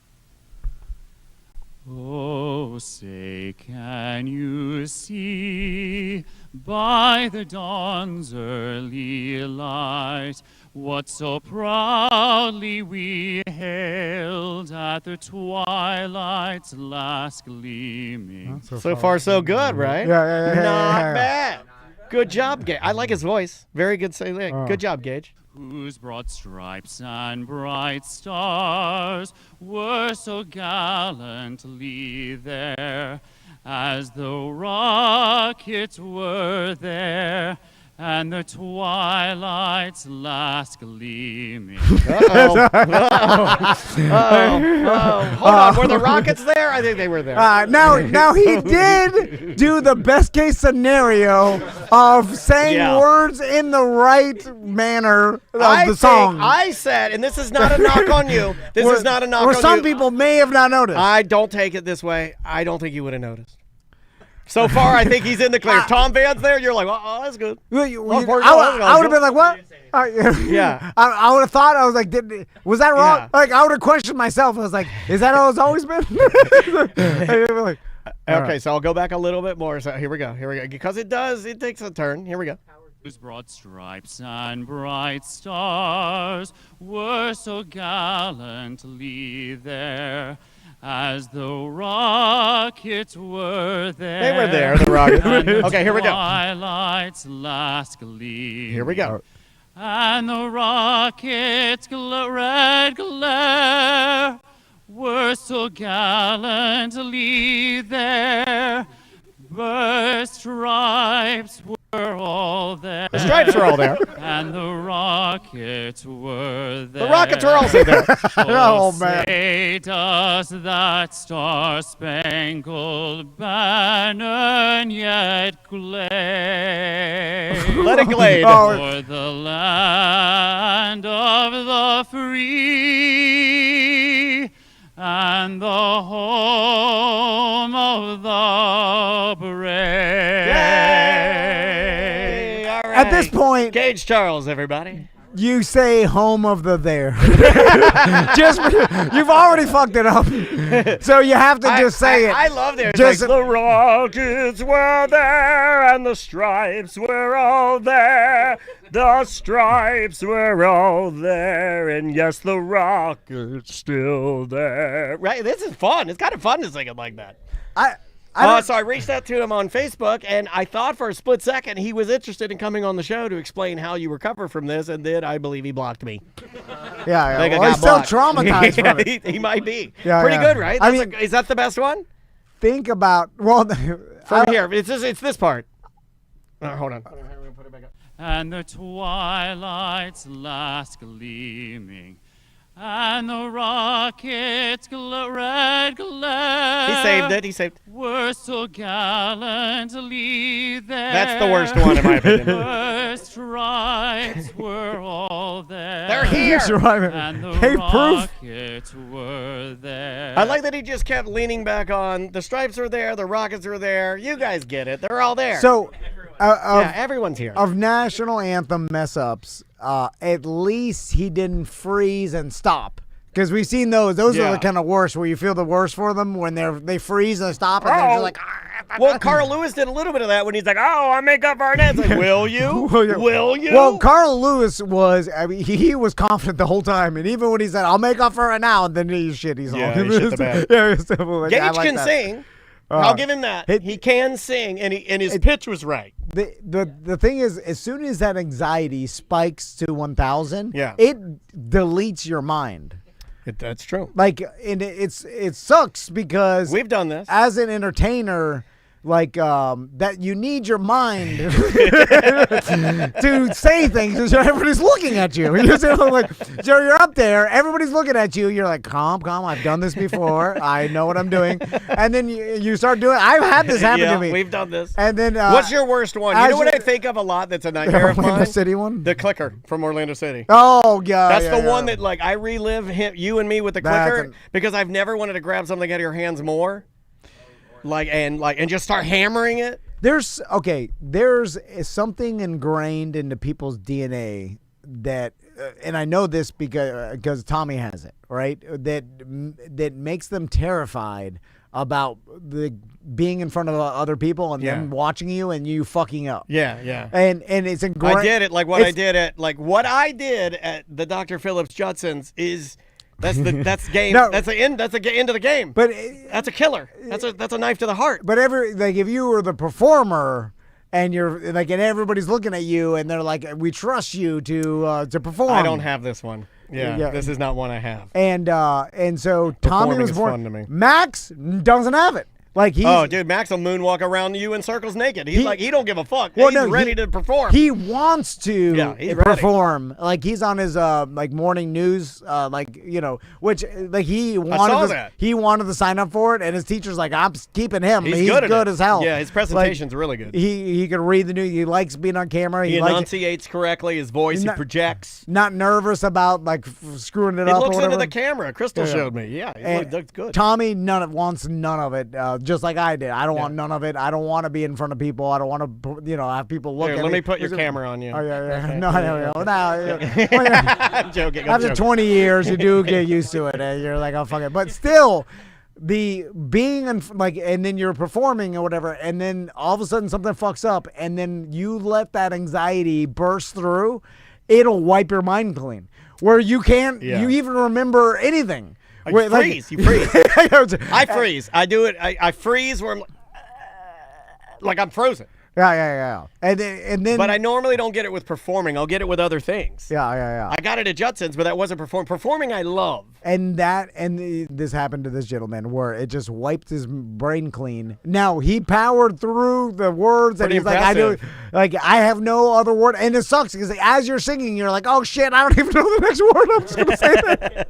Oh, say, can you see by the dawn's early light what so proudly we hailed at the twilight's last gleaming? So far, so good, right? Yeah. Not bad. Good job, Gage. I like his voice. Very good. Good job, Gage. Whose broad stripes and bright stars were so gallantly there, as though rockets were there, and the twilight's last gleaming. Uh-oh. Hold on, were the rockets there? I think they were there. Now he did do the best case scenario of saying words in the right manner of the song. I said, and this is not a knock on you. This is not a knock on you. Or some people may have not noticed. I don't take it this way. I don't think you would have noticed. So far, I think he's in the clear. If Tom Van's there, you're like, oh, that's good. I would have been like, what? Yeah. I would have thought, I was like, was that wrong? Yeah. Like, I would have questioned myself. I was like, is that how it's always been? Okay, so I'll go back a little bit more. So here we go. Because it takes a turn. Here we go. Whose broad stripes and bright stars were so gallantly there, as though rockets were there. They were there, the rockets. Okay, here we go. Twilight's last gleam. Here we go. And the rockets' red glare were so gallantly there. The stripes were all there. The stripes were all there. And the rockets were there. The rockets were also there. Oh, man. Say, does that star-spangled banner yet glade? Let it glade. For the land of the free and the home of the brave. Yay! All right. At this point, Gage Charles, everybody. you say home of the there. You've already fucked it up. So you have to just say it. I love it. Just Like, the rockets were there and the stripes were all there. The stripes were all there, and yes, the rockets still there. Right? This is fun. It's kind of fun to sing it like that. So I reached out to him on Facebook, and I thought for a split second he was interested in coming on the show to explain how you recover from this, and then I believe he blocked me. Yeah. Like Well, he's still blocked. traumatized from it. He might be. Yeah, Pretty yeah. good, right? I That's mean- is that the best one? Think about, well, From here. It's this part. Hold on. Put it back up. And the twilight's last gleaming, and the rockets' red glare. He saved. Were so gallantly there. That's the worst one, in my opinion. The stripes were all there. They're here. And the Hey, proof. rockets were there. I like that he just kept leaning back on the stripes are there, the rockets are there. You guys get it. They're all there. So, everyone's here. Of national anthem mess ups, at least he didn't freeze and stop. Because we've seen those. Those are the kind of worst, where you feel the worst for them when they freeze and stop, and they're just like. Well, Carl Lewis did a little bit of that when he's like, "Oh, I make up our nets." Like, will you? Will you? Well, Carl Lewis was. I mean, he was confident the whole time, and even when he said, "I'll make up for it now," and then he's on. He shit the bed. Yeah, like, Gage I like can that. sing. I'll give him that. He can sing, and his pitch was right. The thing is, as soon as that anxiety spikes to 1,000, it deletes your mind. That's true. Like, and it sucks because we've done this as an entertainer. Like that, you need your mind to say things because everybody's looking at you. So you're up there, everybody's looking at you. You're like, calm. I've done this before. I know what I'm doing. And then you start doing. I've had this happen to me. We've done this. And then what's your worst one? You know what I think of a lot? That's a nightmare of mine. Orlando City one. The clicker from Orlando City. Oh yeah, that's the one that like I relive you and me with the clicker because I've never wanted to grab something out of your hands more. And just start hammering it. There's something ingrained into people's DNA that, and I know this because Tommy has it, right? That makes them terrified about being in front of other people and them watching you and you fucking up. Yeah. And it's ingrained. I did it what I did at the Dr. Phillips Judson's is. That's game. No, that's the end of the game. But that's a killer. That's a knife to the heart. But if you were the performer and you're like, and everybody's looking at you and they're like, we trust you to perform. I don't have this one. Yeah, this is not one I have. And so Tommy was born. Fun to me. Max doesn't have it. Like dude, Max will moonwalk around you in circles naked. He's he don't give a fuck. Well, he's ready to perform. He wants to perform. Ready. Like he's on his morning news, which he wanted to sign up for it, and his teacher's like, I'm keeping him. He's good as hell. Yeah, his presentation's really good. He can read the news. He likes being on camera. He enunciates correctly. His voice, he projects. Not nervous about screwing it up. He looks into the camera. Crystal showed me. Yeah, he looks good. Tommy wants none of it. Just like I did. I don't want none of it. I don't want to be in front of people. I don't want to, have people look at me. Let me put your camera on you. Oh, yeah. Okay. No. I'm joking. After 20 years, you do get used to it. And you're like, oh, fuck it. But still, the being, and then you're performing or whatever, and then all of a sudden something fucks up, and then you let that anxiety burst through, it'll wipe your mind clean. Where you can't, you even remember anything. You freeze. I freeze. I do it. I freeze where I'm like I'm frozen. Yeah. And then. But I normally don't get it with performing. I'll get it with other things. Yeah. I got it at Judson's, but that wasn't performing. Performing, I love. And this happened to this gentleman where it just wiped his brain clean. Now he powered through the words and he's impressive. I have no other word, and it sucks because as you're singing, you're like, oh shit, I don't even know the next word. I'm just gonna say that.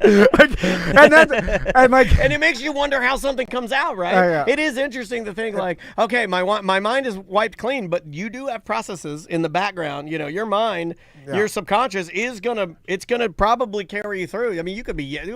And it makes you wonder how something comes out, right? It is interesting to think okay, my mind is wiped clean, but you do have processes in the background. Your mind, your subconscious is gonna probably carry you through. I mean,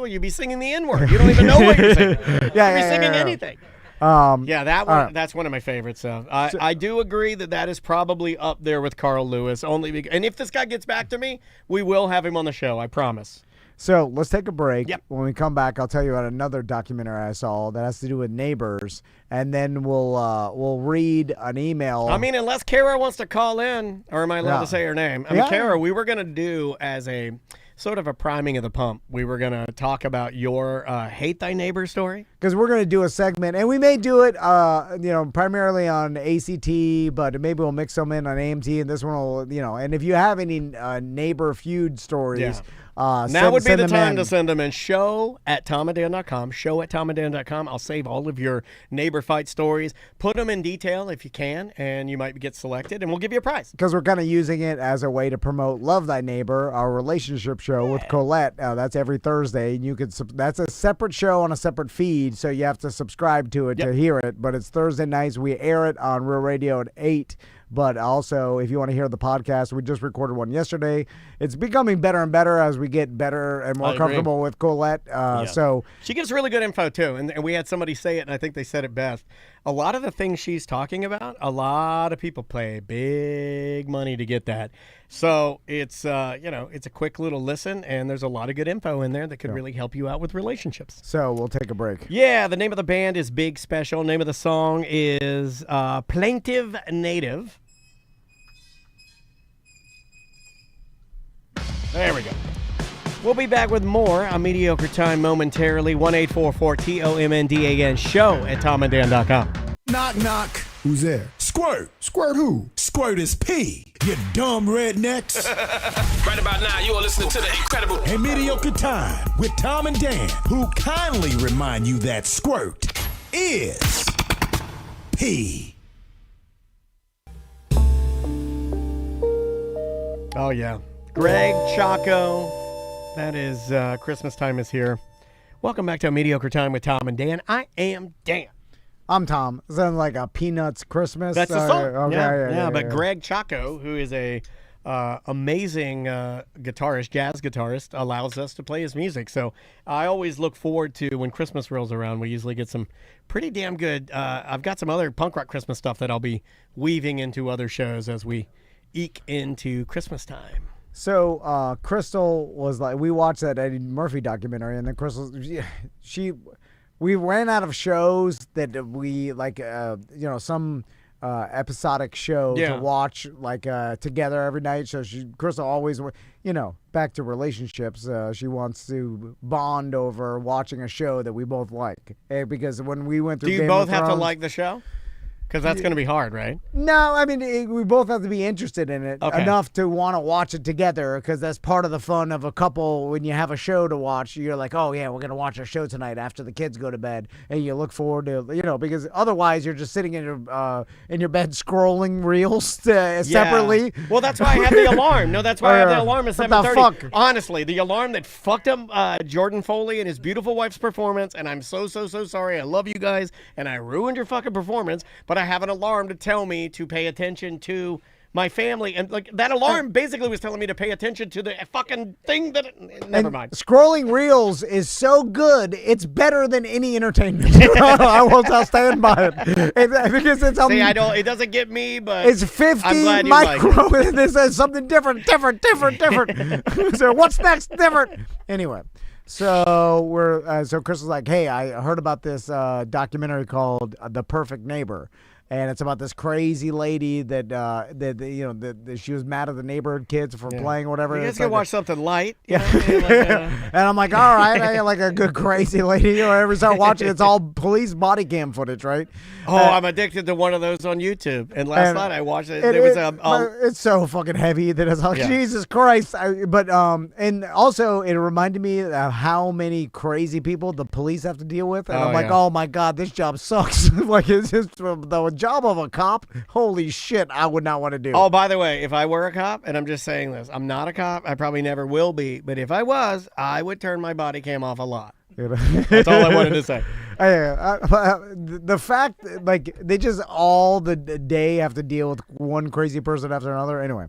you'd be singing the N-word. You don't even know what you're singing. You'd be singing anything. That one. Right. That's one of my favorites. So I do agree that is probably up there with Carl Lewis. And if this guy gets back to me, we will have him on the show. I promise. So let's take a break. Yep. When we come back, I'll tell you about another documentary I saw that has to do with neighbors, and then we'll read an email. I mean, unless Kara wants to call in, or am I allowed to say her name? Kara, we were going to do as a sort of a priming of the pump. We were going to talk about your hate thy neighbor story. Because we're going to do a segment, and we may do it, primarily on ACT, but maybe we'll mix them in on AMT, and this one will, and if you have any neighbor feud stories, now would be the time to send them in. show@tomandan.com. show@tomandan.com. I'll save all of your neighbor fight stories. Put them in detail if you can, and you might get selected, and we'll give you a prize. Because we're kind of using it as a way to promote Love Thy Neighbor, our relationship show with Colette. That's every Thursday, and that's a separate show on a separate feed, so you have to subscribe to it to hear it. But it's Thursday nights. We air it on Real Radio at 8. But also, if you want to hear the podcast, we just recorded one yesterday. It's becoming better and better as we get better and more comfortable with Colette. So she gives really good info, too. And we had somebody say it, and I think they said it best. A lot of the things she's talking about, a lot of people pay big money to get that. So it's, it's a quick little listen, and there's a lot of good info in there that could really help you out with relationships. So we'll take a break. Yeah, the name of the band is Big Special. Name of the song is Plaintive Native. There we go. We'll be back with more on Mediocre Time momentarily. 1-844-TOMNDAN show@tomandan.com. Knock, knock. Who's there? Squirt. Squirt who? Squirt is P. You dumb rednecks. Right about now, you are listening to the incredible A Mediocre Time with Tom and Dan, who kindly remind you that squirt is P. Oh, yeah. Greg Chaco. That is, Christmas time is here. Welcome back to A Mediocre Time with Tom and Dan. I am Dan. I'm Tom. Sounds like a Peanuts Christmas. That's the song. Okay, yeah. But Greg Chaco, who is a amazing guitarist, jazz guitarist, allows us to play his music. So I always look forward to when Christmas rolls around. We usually get some pretty damn good. I've got some other punk rock Christmas stuff that I'll be weaving into other shows as we eke into Christmas time. So Crystal was like, we watched that Eddie Murphy documentary, and then Crystal, we ran out of shows that we like, some episodic show to watch like together every night. So Crystal always, back to relationships. She wants to bond over watching a show that we both like. Because when we went through, do you both have to like the show? Because that's going to be hard, right? No, I mean, we both have to be interested in it enough to want to watch it together, because that's part of the fun of a couple. When you have a show to watch, you're like, oh, yeah, we're going to watch a show tonight after the kids go to bed. And you look forward to, because otherwise you're just sitting in your bed scrolling reels separately. Well, that's why I have the alarm. No, that's why I have the alarm at 7:30. Fuck? Honestly, the alarm that fucked up Jordan Foley and his beautiful wife's performance, and I'm so sorry. I love you guys, and I ruined your fucking performance, but I have an alarm to tell me to pay attention to my family, and like that alarm basically was telling me to pay attention to the fucking thing that. Never mind. Scrolling reels is so good; it's better than any entertainment. I will stand by it. Because it's See, I don't. It doesn't get me, but it's 50 micro. And this is something different. So what's next? Different. Anyway. So we're so Chris was like, hey, I heard about this documentary called The Perfect Neighbor. And it's about this crazy lady that she was mad at the neighborhood kids for playing or whatever. You guys can watch something light. And I'm like, all right, I like a good crazy lady. Every time I watch it, it's all police body cam footage, right? Oh, I'm addicted to one of those on YouTube. And last night I watched it. It's so fucking heavy that it's like, Jesus Christ. And also it reminded me of how many crazy people the police have to deal with. And I'm like, oh my God, this job sucks. Like, it's just the job of a cop, holy shit, I would not want to do. Oh, by the way, if I were a cop, and I'm just saying this, I'm not a cop, I probably never will be, but if I was, I would turn my body cam off a lot. That's all I wanted to say. The fact, like, they just all the day have to deal with one crazy person after another. Anyway.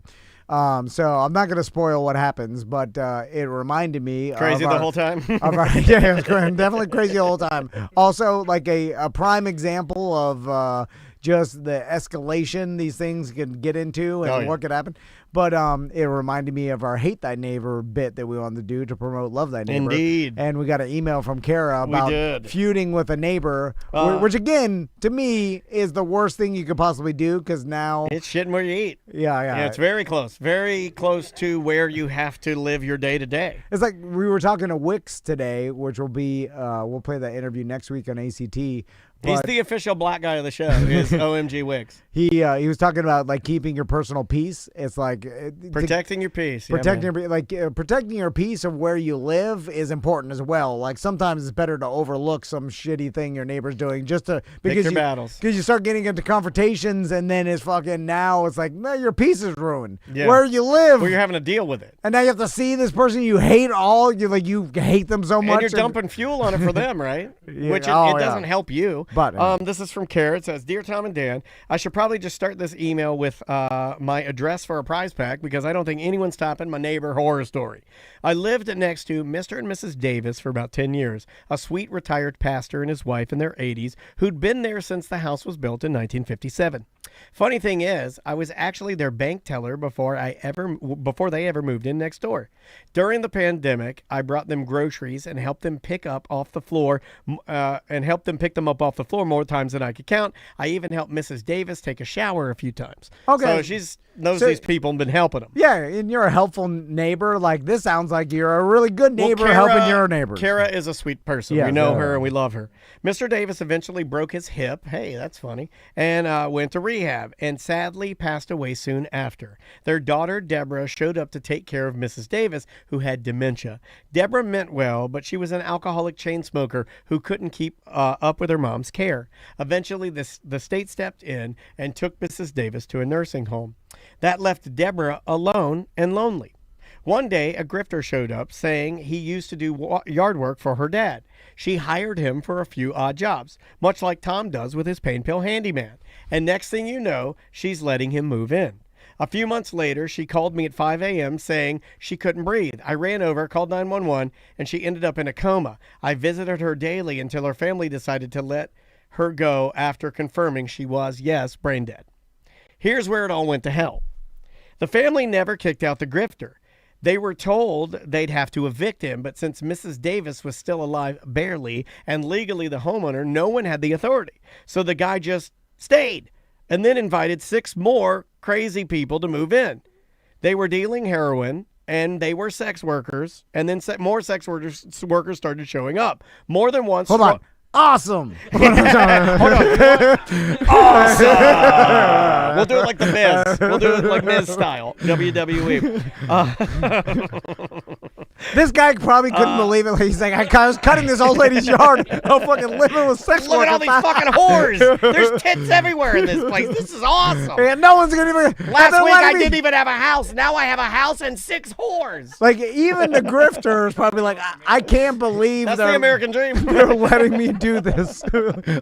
So I'm not going to spoil what happens, but it reminded me crazy of the whole time. Definitely crazy the whole time. Also, like a prime example of just the escalation these things can get into and what could happen. But it reminded me of our Hate Thy Neighbor bit that we wanted to do to promote Love Thy Neighbor. Indeed. And we got an email from Kara about feuding with a neighbor, which again, to me, is the worst thing you could possibly do, because now it's shitting where you eat. Yeah. It's very close to where you have to live your day to day. It's like we were talking to Wix today, which will be, we'll play that interview next week on ACT. He's the official black guy of the show. Is OMG Wix. He was talking about like keeping your personal peace. It's like protecting your peace. Protecting your peace of where you live is important as well. Like sometimes it's better to overlook some shitty thing your neighbor's doing just to because you start getting into confrontations, and then it's fucking now it's like your peace is ruined. Yeah. Where you live, well, you're having to deal with it, and now you have to see this person you hate you hate them so much, and you're dumping fuel on it for them, right? Which it doesn't help you. But this is from Carrot. It says, Dear Tom and Dan, I should probably just start this email with my address for a prize pack, because I don't think anyone's topping my neighbor horror story. I lived next to Mr. and Mrs. Davis for about 10 years, a sweet retired pastor and his wife in their 80s who'd been there since the house was built in 1957. Funny thing is, I was actually their bank teller before they ever moved in next door. During the pandemic, I brought them groceries and helped them pick them up off the floor more times than I could count. I even helped Mrs. Davis take a shower a few times. Okay. So she's knows these people and been helping them. Yeah, and you're a helpful neighbor. Like, this sounds like you're a really good neighbor helping your neighbors. Kara is a sweet person. Yeah, we know her and we love her. Mr. Davis eventually broke his hip. Hey, that's funny. And went to rehab and sadly passed away soon after. Their daughter, Deborah, showed up to take care of Mrs. Davis, who had dementia. Deborah meant well, but she was an alcoholic chain smoker who couldn't keep up with her mom's care. Eventually, the state stepped in and took Mrs. Davis to a nursing home. That left Deborah alone and lonely. One day, a grifter showed up saying he used to do yard work for her dad. She hired him for a few odd jobs, much like Tom does with his pain pill handyman. And next thing you know, she's letting him move in. A few months later, she called me at 5 a.m. saying she couldn't breathe. I ran over, called 911, and she ended up in a coma. I visited her daily until her family decided to let her go after confirming she was, yes, brain dead. Here's where it all went to hell. The family never kicked out the grifter. They were told they'd have to evict him, but since Mrs. Davis was still alive barely and legally the homeowner, no one had the authority. So the guy just stayed and then invited 6 more crazy people to move in. They were dealing heroin and they were sex workers, and then more sex workers started showing up. More than once. Hold on. Awesome. Hold on. Awesome. We'll do it like the Miz. We'll do it like Miz style. WWE. This guy probably couldn't believe it. He's like, I was cutting this old lady's yard. I'm fucking living with sex Look at all these fucking whores. There's tits everywhere in this place. This is awesome. And no one's going to even... Last week I didn't even have a house. Now I have a house and 6 whores. Like, even the grifter is probably like, I can't believe that's the American dream. They're letting me do this.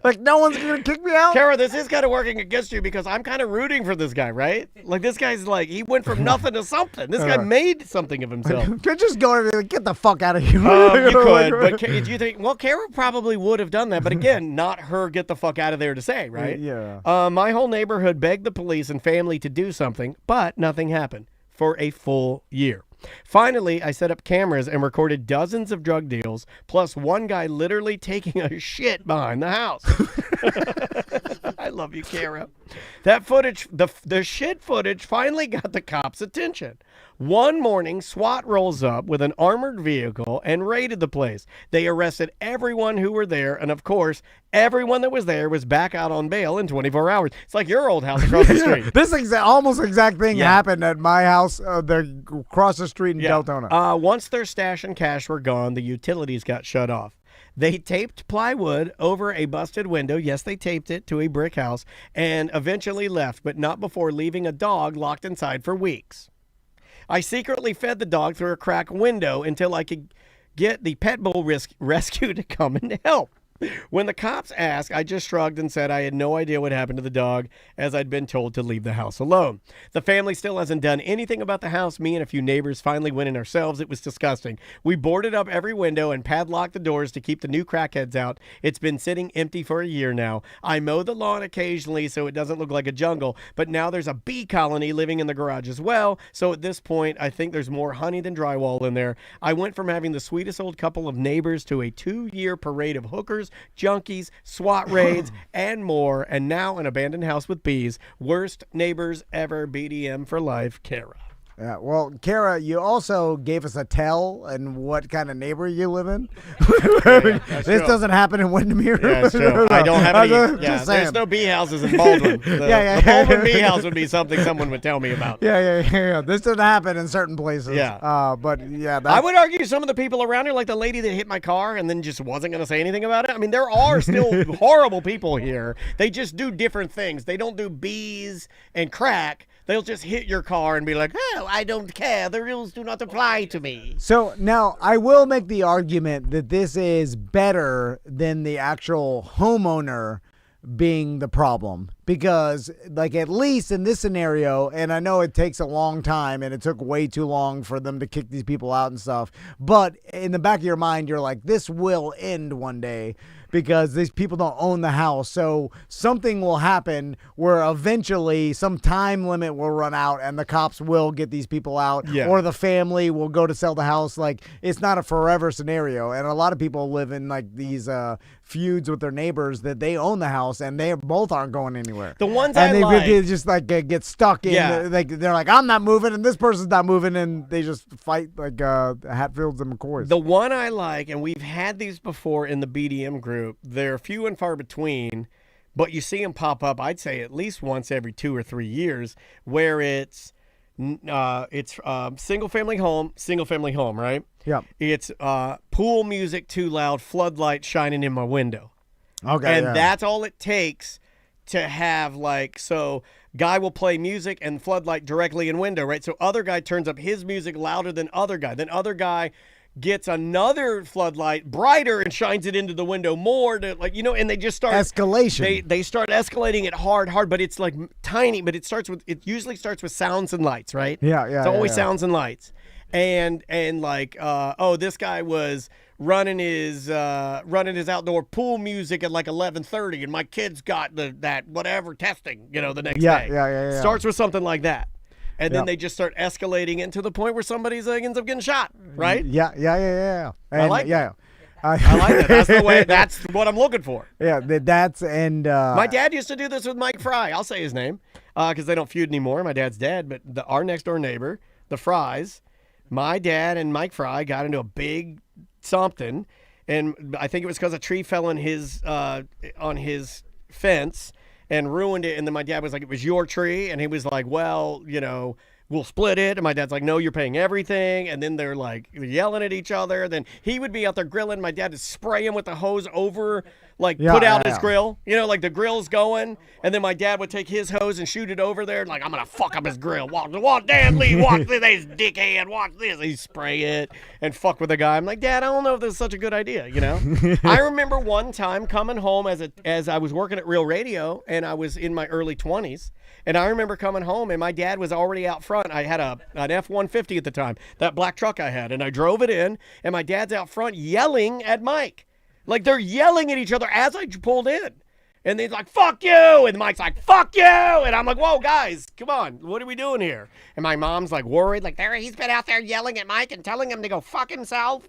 Like, no one's going to kick me out? Kara, this is kind of working against you because I'm kind of rooting for this guy, right? Like, this guy's like, he went from nothing to something. This guy made something of himself. Could just go and be like, get the fuck out of here. You could, but do you think, well, Kara probably would have done that, but again, not her get the fuck out of there to say, right? Yeah. My whole neighborhood begged the police and family to do something, but nothing happened for a full year. Finally, I set up cameras and recorded dozens of drug deals, plus one guy literally taking a shit behind the house. I love you, Kara. That footage, the shit footage, finally got the cops' attention. One morning, SWAT rolls up with an armored vehicle and raided the place. They arrested everyone who were there, and of course, everyone that was there was back out on bail in 24 hours. It's like your old house across the street. This almost exact thing happened at my house across the street in Deltona. Once their stash and cash were gone, the utilities got shut off. They taped plywood over a busted window. Yes, they taped it to a brick house and eventually left, but not before leaving a dog locked inside for weeks. I secretly fed the dog through a crack window until I could get the pet bull rescue to come and help. When the cops asked, I just shrugged and said I had no idea what happened to the dog, as I'd been told to leave the house alone. The family still hasn't done anything about the house. Me and a few neighbors finally went in ourselves. It was disgusting. We boarded up every window and padlocked the doors to keep the new crackheads out. It's been sitting empty for a year now. I mow the lawn occasionally so it doesn't look like a jungle, but now there's a bee colony living in the garage as well. So at this point, I think there's more honey than drywall in there. I went from having the sweetest old couple of neighbors to a 2-year parade of hookers, junkies, SWAT raids, and more, and now an abandoned house with bees. Worst neighbors ever. BDM for life, Kara. Yeah, well, Kara, you also gave us a tell and what kind of neighbor you live in. This doesn't happen in Windermere. Yeah, it's true. I don't have any. There's no bee houses in Baldwin. The Baldwin bee house would be something someone would tell me about. Yeah. This doesn't happen in certain places. Yeah. But yeah, I would argue some of the people around here, like the lady that hit my car and then just wasn't going to say anything about it. I mean, there are still horrible people here. They just do different things. They don't do bees and crack. They'll just hit your car and be like, oh, I don't care. The rules do not apply to me. So now I will make the argument that this is better than the actual homeowner being the problem. because, like, at least in this scenario, and I know it takes a long time and it took way too long for them to kick these people out and stuff, but in the back of your mind, you're like, this will end one day because these people don't own the house. So something will happen where eventually some time limit will run out and the cops will get these people out, or the family will go to sell the house. Like, it's not a forever scenario. And a lot of people live in like these feuds with their neighbors that they own the house and they both aren't going anywhere. The ones and they like, just like get stuck in like they're like, I'm not moving and this person's not moving, and they just fight like Hatfields and McCoys. The one I like, and we've had these before in the BDM group, they're few and far between, but you see them pop up, I'd say at least once every 2 or 3 years, where it's single family home, right? Yeah. It's pool music too loud, floodlight shining in my window. Okay. And that's all it takes to have, like, so guy will play music and floodlight directly in window, right? So other guy turns up his music louder than other guy. Then other guy gets another floodlight brighter and shines it into the window more to, like, and they just start escalation. They start escalating it hard, but it's like tiny, but it usually starts with sounds and lights, right? Yeah. It's always sounds and lights. And like, this guy was running his outdoor pool music at like 11:30, and my kid's got that whatever testing, the next day. Yeah. Starts with something like that. And then they just start escalating it to the point where somebody ends up getting shot, right? Yeah. And, I like that. I like that. That's what I'm looking for. Yeah, that's and my dad used to do this with Mike Fry. I'll say his name because they don't feud anymore. My dad's dead, but our next door neighbor, the Frys, my dad and Mike Fry got into a big something, and I think it was because a tree fell on his fence and ruined it. And then my dad was like, it was your tree. And he was like, well, we'll split it. And my dad's like, no, you're paying everything. And then they're like yelling at each other. Then he would be out there grilling. My dad would spray him with the hose over, put out his grill. Like the grill's going. And then my dad would take his hose and shoot it over there. Like, I'm going to fuck up his grill. Watch Dad Lee, watch this dickhead, watch this. He'd spray it and fuck with the guy. I'm like, Dad, I don't know if this is such a good idea, I remember one time coming home as I was working at Real Radio, and I was in my early 20s. And I remember coming home, and my dad was already out front. I had an F-150 at the time, that black truck I had. And I drove it in, and my dad's out front yelling at Mike. Like, they're yelling at each other as I pulled in. And they're like, fuck you. And Mike's like, fuck you. And I'm like, whoa, guys, come on. What are we doing here? And my mom's like worried, like, he's been out there yelling at Mike and telling him to go fuck himself.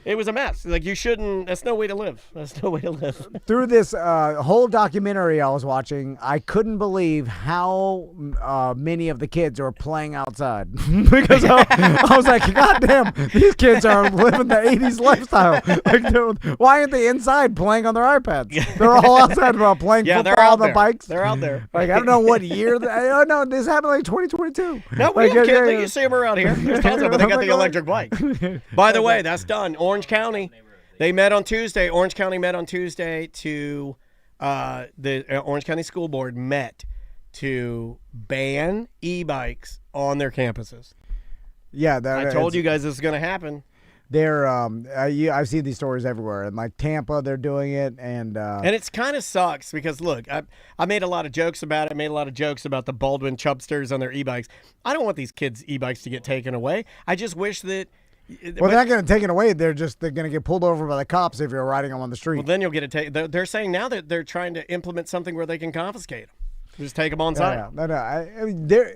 It was a mess. Like, you shouldn't. That's no way to live. Through this whole documentary I was watching, I couldn't believe how many of the kids are playing outside. Because I was like, God damn, these kids are living the 80s lifestyle. Like, dude, why aren't they inside playing on their iPads? They're all outside playing football on the bikes. They're out there. Like, I don't know what year. I don't know. This happened like 2022. No, we have kids. You see them around here. There's tons of them. They got the electric bike. By the way, that's done. Orange County, they met on Tuesday. Orange County met on Tuesday to the Orange County School Board met to ban e-bikes on their campuses. Yeah, I told you guys this is going to happen. They're I've seen these stories everywhere. In like Tampa, they're doing it, and it's kind of sucks because look, I made a lot of jokes about it. I made a lot of jokes about the Baldwin Chubsters on their e-bikes. I don't want these kids' e-bikes to get taken away. I just wish that. Well, they're not going to take it away. They're going to get pulled over by the cops if you're riding them on the street. Well, then you'll get it taken. They're saying now that they're trying to implement something where they can confiscate them. Just take them on site. No.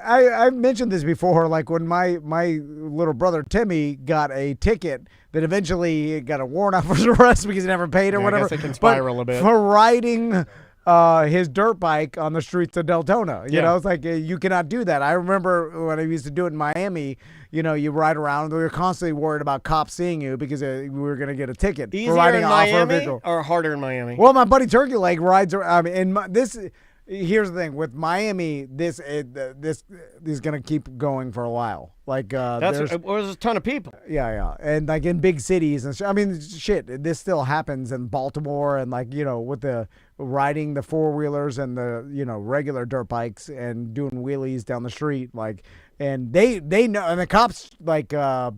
I've mentioned this before. Like when my little brother Timmy got a ticket that eventually got a warrant out for his arrest because he never paid or whatever. I guess it can spiral a bit. For riding his dirt bike on the streets of Deltona. You know, it's like you cannot do that. I remember when I used to do it in Miami. You ride around. We were constantly worried about cops seeing you because we were going to get a ticket Easier for riding in an Miami off-road vehicle. Or harder in Miami? Well, my buddy Turkey Leg rides. Here's the thing with Miami. This is going to keep going for a while. Like there's a ton of people. Yeah, and like in big cities and I mean, shit, this still happens in Baltimore and like with the riding the 4-wheelers and the regular dirt bikes and doing wheelies down the street, like. And they know, and the cops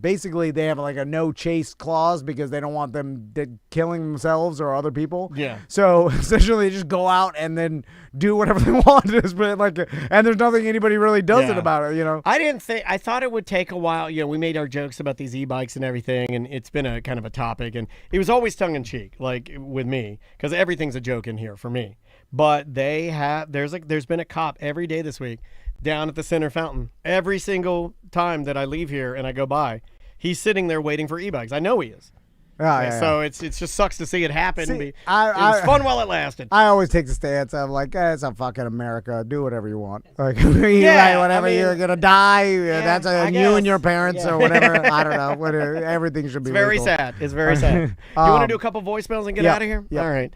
basically they have like a no chase clause because they don't want them killing themselves or other people. Yeah. So essentially, they just go out and then do whatever they want. And there's nothing anybody really does it about it. I thought it would take a while. We made our jokes about these e-bikes and everything, and it's been a kind of a topic, and it was always tongue in cheek, like with me, because everything's a joke in here for me. But there's been a cop every day this week down at the center fountain. Every single time that I leave here and I go by, he's sitting there waiting for e-bikes. I know he is. So it's just sucks to see it happen. It was fun while it lasted. I always take the stance of like, it's a fucking America. Do whatever you want. Like, whatever you're gonna die. That's you and your parents or whatever. I don't know. Everything should be. It's very legal. sad. It's very sad. You want to do a couple voicemails and get out of here? Yep. All right.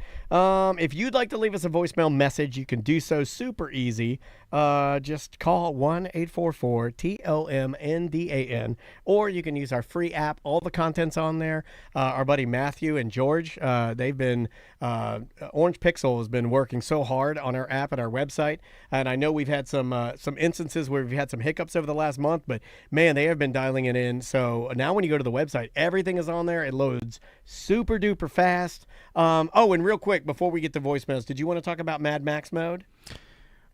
If you'd like to leave us a voicemail message, you can do so super easy. Just call 1-844-TOMNDAN, or you can use our free app. All the content's on there. Our buddy Matthew and George, they've been Orange Pixel has been working so hard on our app and our website, and I know we've had some instances where we've had some hiccups over the last month, but man, they have been dialing it in. So now when you go to the website, everything is on there. It loads super duper fast. And real quick before we get to voicemails, did you want to talk about Mad Max mode?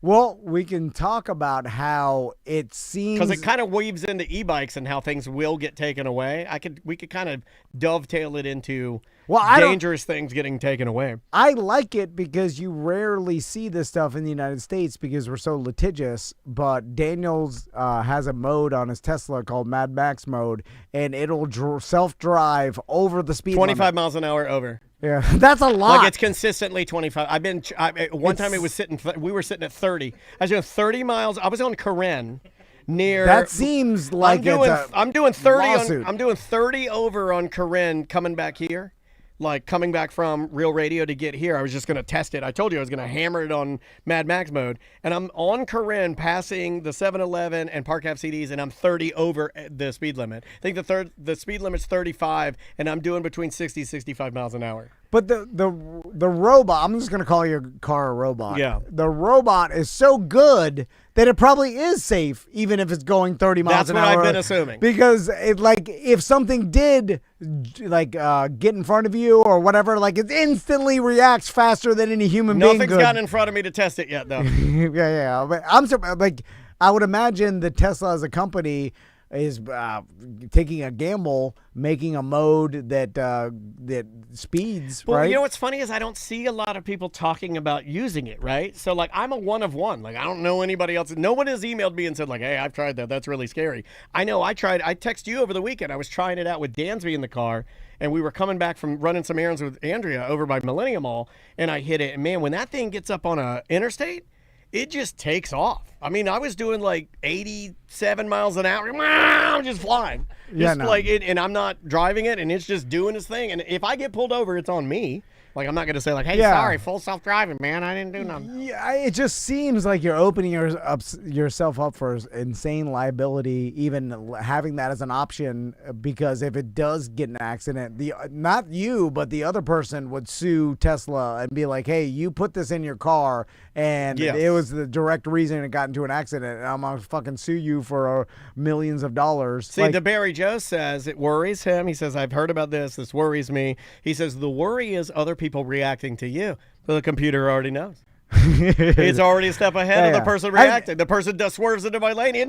Well, we can talk about how it seems, because it kind of weaves into e-bikes and how things will get taken away. We could kind of dovetail it into dangerous things getting taken away. I like it because you rarely see this stuff in the United States because we're so litigious. But Daniels has a mode on his Tesla called Mad Max mode, and it'll self-drive over the speed 25 limit. miles an hour over. Yeah, that's a lot. Like it's consistently 25. One time it was we were sitting at 30. I was doing 30 miles. I was on Karen near. That seems like I'm doing 30 lawsuit. I'm doing 30 over on Karen coming back here. Like coming back from Real Radio to get here, I was just going to test it. I told you I was going to hammer it on Mad Max mode. And I'm on Karen passing the 7-Eleven and Park Ave CDs, and I'm 30 over the speed limit. I think the speed limit's 35, and I'm doing between 60 and 65 miles an hour. But the robot, I'm just going to call your car a robot. Yeah. The robot is so good that it probably is safe, even if it's going 30 miles an hour. That's what I've been assuming. Because if something did get in front of you or whatever, it instantly reacts faster than any human being could. Nothing's gotten in front of me to test it yet, though. yeah. But I would imagine that Tesla as a company is taking a gamble, making a mode that speeds, well, right? You know what's funny is I don't see a lot of people talking about using it, right? So I'm a one of one. Like I don't know anybody else. No one has emailed me and said hey, I've tried that. That's really scary. I know I tried. I texted you over the weekend. I was trying it out with Dansby in the car, and we were coming back from running some errands with Andrea over by Millennium Mall, and I hit it. And man, when that thing gets up on a interstate, it just takes off. I mean, I was doing 87 miles an hour. I'm just flying. And I'm not driving it, and it's just doing its thing. And if I get pulled over, it's on me. I'm not going to say hey, sorry, full self-driving, man. I didn't do nothing. Yeah, it just seems like you're opening yourself up for insane liability, even having that as an option, because if it does get in an accident, not you, but the other person would sue Tesla and be like, hey, you put this in your car, and it was the direct reason it got into an accident, and I'm going to fucking sue you for millions of dollars. See, DeBarry Joe says it worries him. He says, I've heard about this. This worries me. He says the worry is other people reacting to you. So the computer already knows. It's already a step ahead of the person reacting. The person just swerves into my lane. He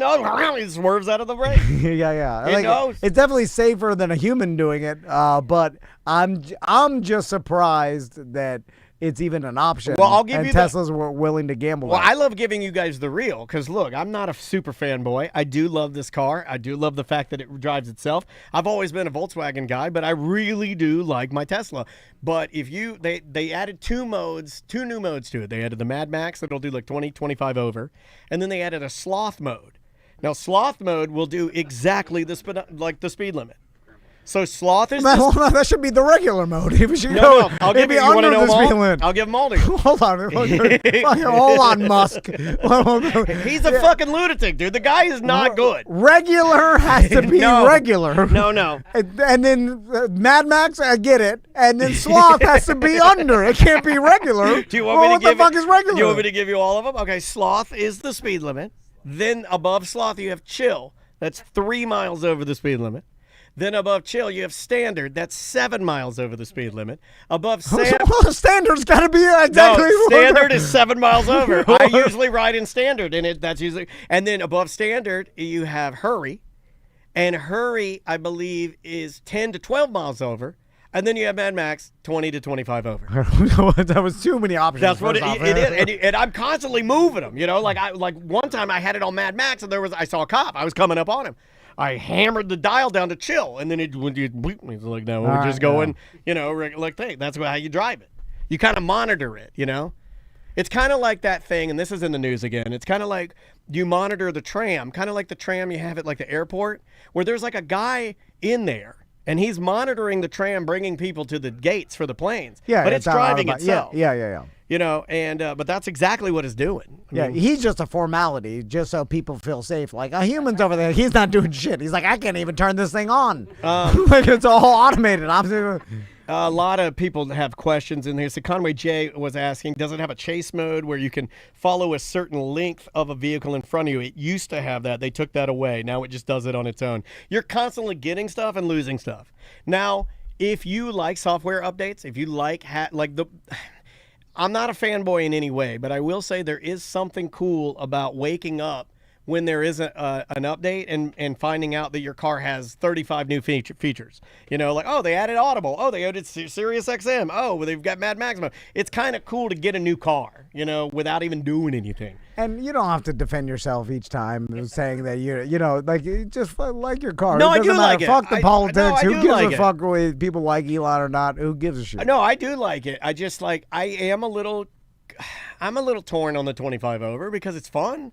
swerves out of the way. Yeah. It knows. It's definitely safer than a human doing it. But I'm just surprised that it's even an option. Well, I'll give you Teslas were willing to gamble. Well, I love giving you guys the real, because look, I'm not a super fanboy. I do love this car. I do love the fact that it drives itself. I've always been a Volkswagen guy, but I really do like my Tesla. But if they added two new modes to it. They added the Mad Max that'll do 20, 25 over, and then they added a sloth mode. Now, sloth mode will do exactly the speed limit. So sloth is Well, no, that should be the regular mode. If you no, I'll give you. You want to know them all? I'll give them all to you. Hold on, hold on, Musk. He's a fucking lunatic, dude. The guy is not good. Regular has to be regular. No. And then Mad Max, I get it. And then sloth has to be under. It can't be regular. Do you want me to what give the fuck is regular? Do you want me to give you all of them? Okay, sloth is the speed limit. Then above sloth you have chill. That's 3 miles over the speed limit. Then above chill, you have standard. That's 7 miles over the speed limit. Above standard's got to be exactly. No, standard is 7 miles over. I usually ride in standard, and that's usually. And then above standard, you have hurry, and hurry, I believe, is 10 to 12 miles over. And then you have Mad Max, 20 to 25 over. That was too many options. That's what it is, and I'm constantly moving them. You know, like one time I had it on Mad Max, and I saw a cop. I was coming up on him. I hammered the dial down to chill, and then it's like, no, we're just going, you know, like, hey, that's how you drive it. You kind of monitor it, you know? It's kind of like that thing, and this is in the news again. It's kind of like you monitor the tram, kind of like the tram you have at like the airport, where there's like a guy in there, and he's monitoring the tram, bringing people to the gates for the planes. Yeah, but it's driving itself. Yeah. You know, and but that's exactly what it's doing. Yeah, he's just a formality, just so people feel safe. Like, a human's over there, he's not doing shit. He's like, I can't even turn this thing on. Like, it's all automated. A lot of people have questions in here. So Conway J was asking, does it have a chase mode where you can follow a certain length of a vehicle in front of you? It used to have that. They took that away. Now it just does it on its own. You're constantly getting stuff and losing stuff. Now, if you like software updates, if you like I'm not a fanboy in any way, but I will say there is something cool about waking up when there is an update and finding out that your car has 35 new features. You know, like, oh, they added Audible. Oh, they added Sirius XM. Oh, they've got Mad Max mode. It's kind of cool to get a new car, you know, without even doing anything. And you don't have to defend yourself each time saying that you know, like, you just like your car. No, I do like it. Fuck the politics. Who gives like a fuck whether people like Elon or not? Who gives a shit? No, I do like it. I just I'm a little torn on the 25 over because it's fun,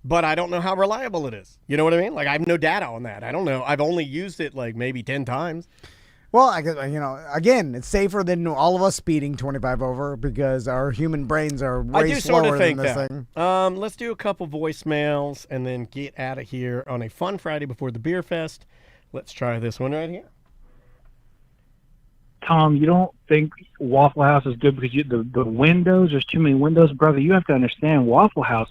but I don't know how reliable it is. You know what I mean? Like, I have no data on that. I don't know. I've only used it like maybe 10 times. Well, I guess, you know, again, it's safer than all of us speeding 25 over because our human brains are way slower than this thing. Let's do a couple voicemails and then get out of here on a fun Friday before the beer fest. Let's try this one right here. Tom, you don't think Waffle House is good because the windows, there's too many windows, brother. You have to understand Waffle House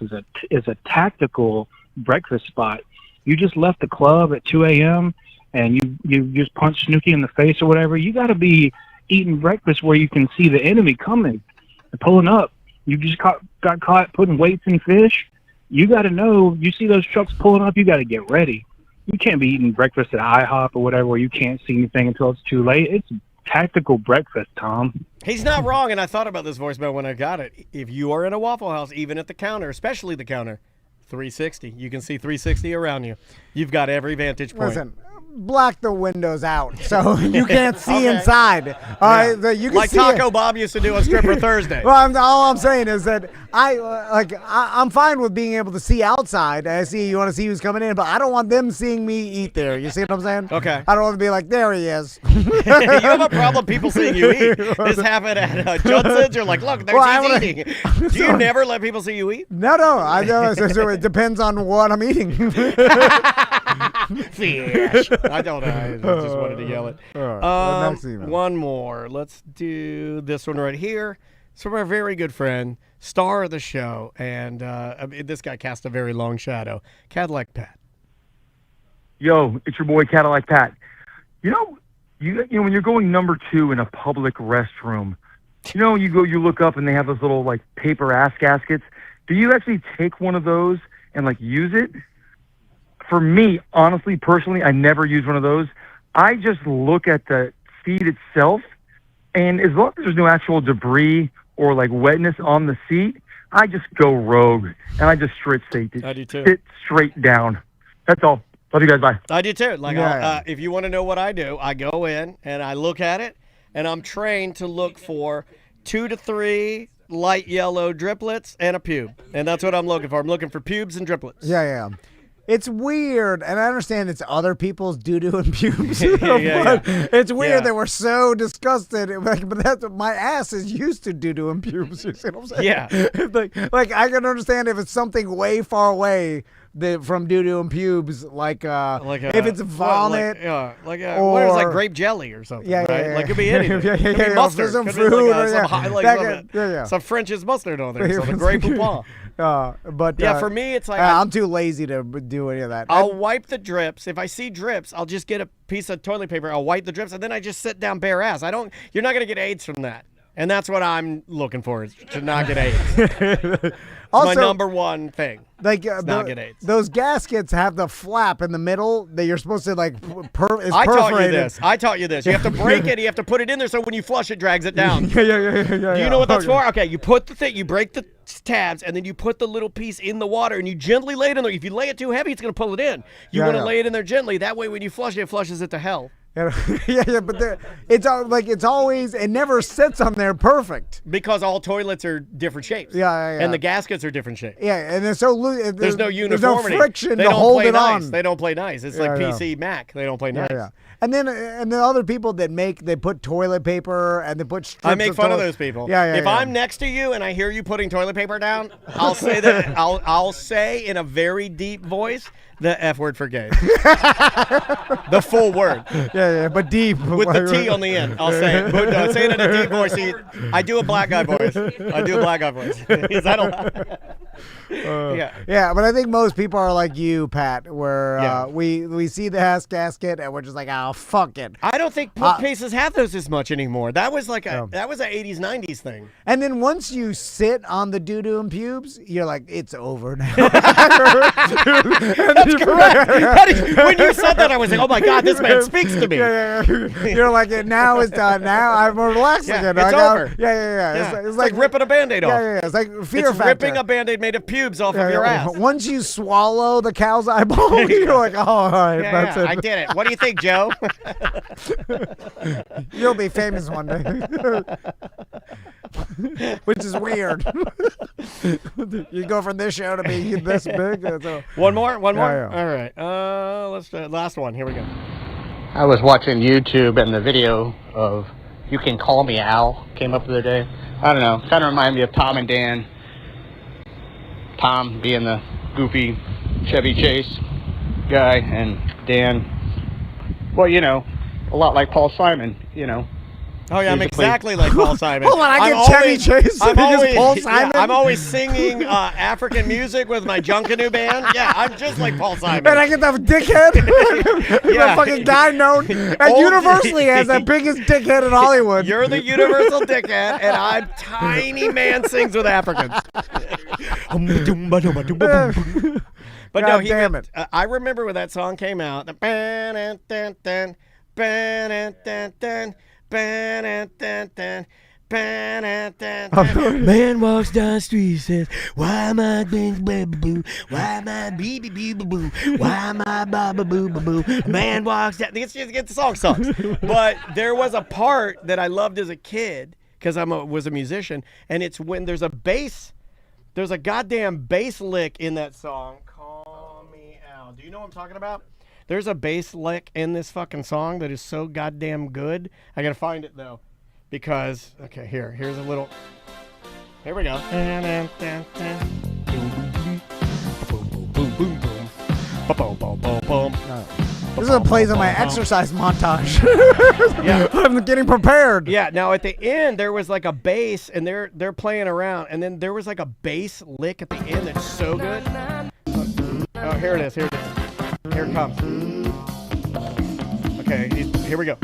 is a tactical breakfast spot. You just left the club at 2 a.m. and you just punched Snooki in the face or whatever. You got to be eating breakfast where you can see the enemy coming and pulling up. You just got caught putting weights in fish. You got to know, you see those trucks pulling up, you got to get ready. You can't be eating breakfast at IHOP or whatever where you can't see anything until it's too late. It's tactical breakfast, Tom. He's not wrong, and I thought about this voicemail when I got it. If you are in a Waffle House, even at the counter, especially the counter, 360. You can see 360 around you. You've got every vantage point. Listen, black the windows out so you can't see inside. You can like see Taco Bob used to do on Stripper Thursday. Well, all I'm saying is that I'm fine with being able to see outside. I see you want to see who's coming in, but I don't want them seeing me eat there. You see what I'm saying? Okay. I don't want to be like, there he is. You have a problem people seeing you eat. This happened at Judson's. You're like, look, there's eating. Do you never let people see you eat? No. I know. So it depends on what I'm eating. Fish. I don't know. I just wanted to yell it. One more. Let's do this one right here. It's from our very good friend, star of the show, and this guy cast a very long shadow. Cadillac Pat. Yo, it's your boy Cadillac Pat. You know when you're going number 2 in a public restroom, you look up and they have those little like paper ass gaskets. Do you actually take one of those and like use it? For me, honestly, personally, I never use one of those. I just look at the seat itself, and as long as there's no actual debris or like wetness on the seat, I just go rogue, and I just I do too. sit straight down. That's all. Love you guys. Bye. I do too. If you want to know what I do, I go in and I look at it, and I'm trained to look for 2 to 3 light yellow driplets and a pube, and that's what I'm looking for. I'm looking for pubes and driplets. Yeah. It's weird, and I understand it's other people's doo-doo and pubes. But it's weird that we're so disgusted. But that's my ass is used to doo-doo and pubes. You see what I'm saying? Yeah. like I can understand if it's something way far away from doo-doo and pubes, if it's vomit, or what is like grape jelly or something. Yeah, right? yeah. Like it could be anything. It could be mustard. Some could fruit, be or some French's mustard on there. So the grape poupon. For me, it's like I'm too lazy to do any of that. I'll wipe the drips. If I see drips, I'll just get a piece of toilet paper. I'll wipe the drips, and then I just sit down bare ass. You're not gonna get AIDS from that. And that's what I'm looking for, is to not get AIDS. Also, my number one thing. Not get AIDS. Those gaskets have the flap in the middle that you're supposed to perforate. I taught you this. You have to break it. You have to put it in there so when you flush it, drags it down. Yeah. Do you know what that's for? Okay, you put the thing, you break the tabs, and then you put the little piece in the water, and you gently lay it in there. If you lay it too heavy, it's going to pull it in. You want to lay it in there gently. That way, when you flush it, it flushes it to hell. But it never sits on there perfect. Because all toilets are different shapes. Yeah. And the gaskets are different shapes. Yeah, and there's so loose. There's no uniformity. There's no friction to hold it on. They don't play nice. It's like PC Mac. They don't play nice. Yeah. And then the other people they put toilet paper and they put strips I make fun of those people. If I'm next to you and I hear you putting toilet paper down, I'll say that I'll say in a very deep voice the F word for gay. The full word. Yeah, but deep. With the T on the end. I'll say it. But no, say it in a deep voice. I do a black guy voice. Is that allowed? Yeah, but I think most people are like you, Pat, where we see the ass gasket and we're just like, oh, fuck it. I don't think pieces have those as much anymore. That was like that was an 80s, 90s thing. And then once you sit on the doo-doo and pubes, you're like, it's over now. That's correct. When you said that, I was like, oh my God, this man speaks to me. You're like, now it's done. Now I'm relaxed again. It's over. Yeah. It's like ripping a Band-Aid off. Yeah. It's like fear factor. Ripping a Band-Aid made of pubes off of your ass. Once you swallow the cow's eyeball, you're like, oh, all right, that's it. I did it. What do you think, Joe? You'll be famous one day. Which is weird. You go from this show to be this big. One more? Yeah. All right. Let's do last one. Here we go. I was watching YouTube and the video of You Can Call Me Al came up the other day. I don't know. Kind of reminded me of Tom and Dan. Tom being the goofy Chevy Chase guy, and Dan, well, a lot like Paul Simon, Oh, yeah, I'm exactly like Paul Simon. Hold on, I get Chevy Chase because Paul Simon? I'm always singing African music with my Junkie band. Yeah, I'm just like Paul Simon. And I get the dickhead. The fucking guy known and universally as the biggest dickhead in Hollywood. You're the universal dickhead, and I'm tiny man sings with Africans. But God damn it. I remember when that song came out. Man walks down the street, says, why am I bing boo? Why am I bee bee boo? Why am I ba boo boo? Man walks down. Let's just get the song songs. But there was a part that I loved as a kid because I was a musician, and it's when there's a bass. There's a goddamn bass lick in that song. Call me out. Do you know what I'm talking about? There's a bass lick in this fucking song that is so goddamn good. I gotta find it though, because here's a little. Here we go. This is what plays in my exercise montage. Yeah, I'm getting prepared. Yeah. Now at the end there was like a bass, and they're playing around, and then there was like a bass lick at the end that's so good. Oh, here it is. Here it comes. Okay, here we go.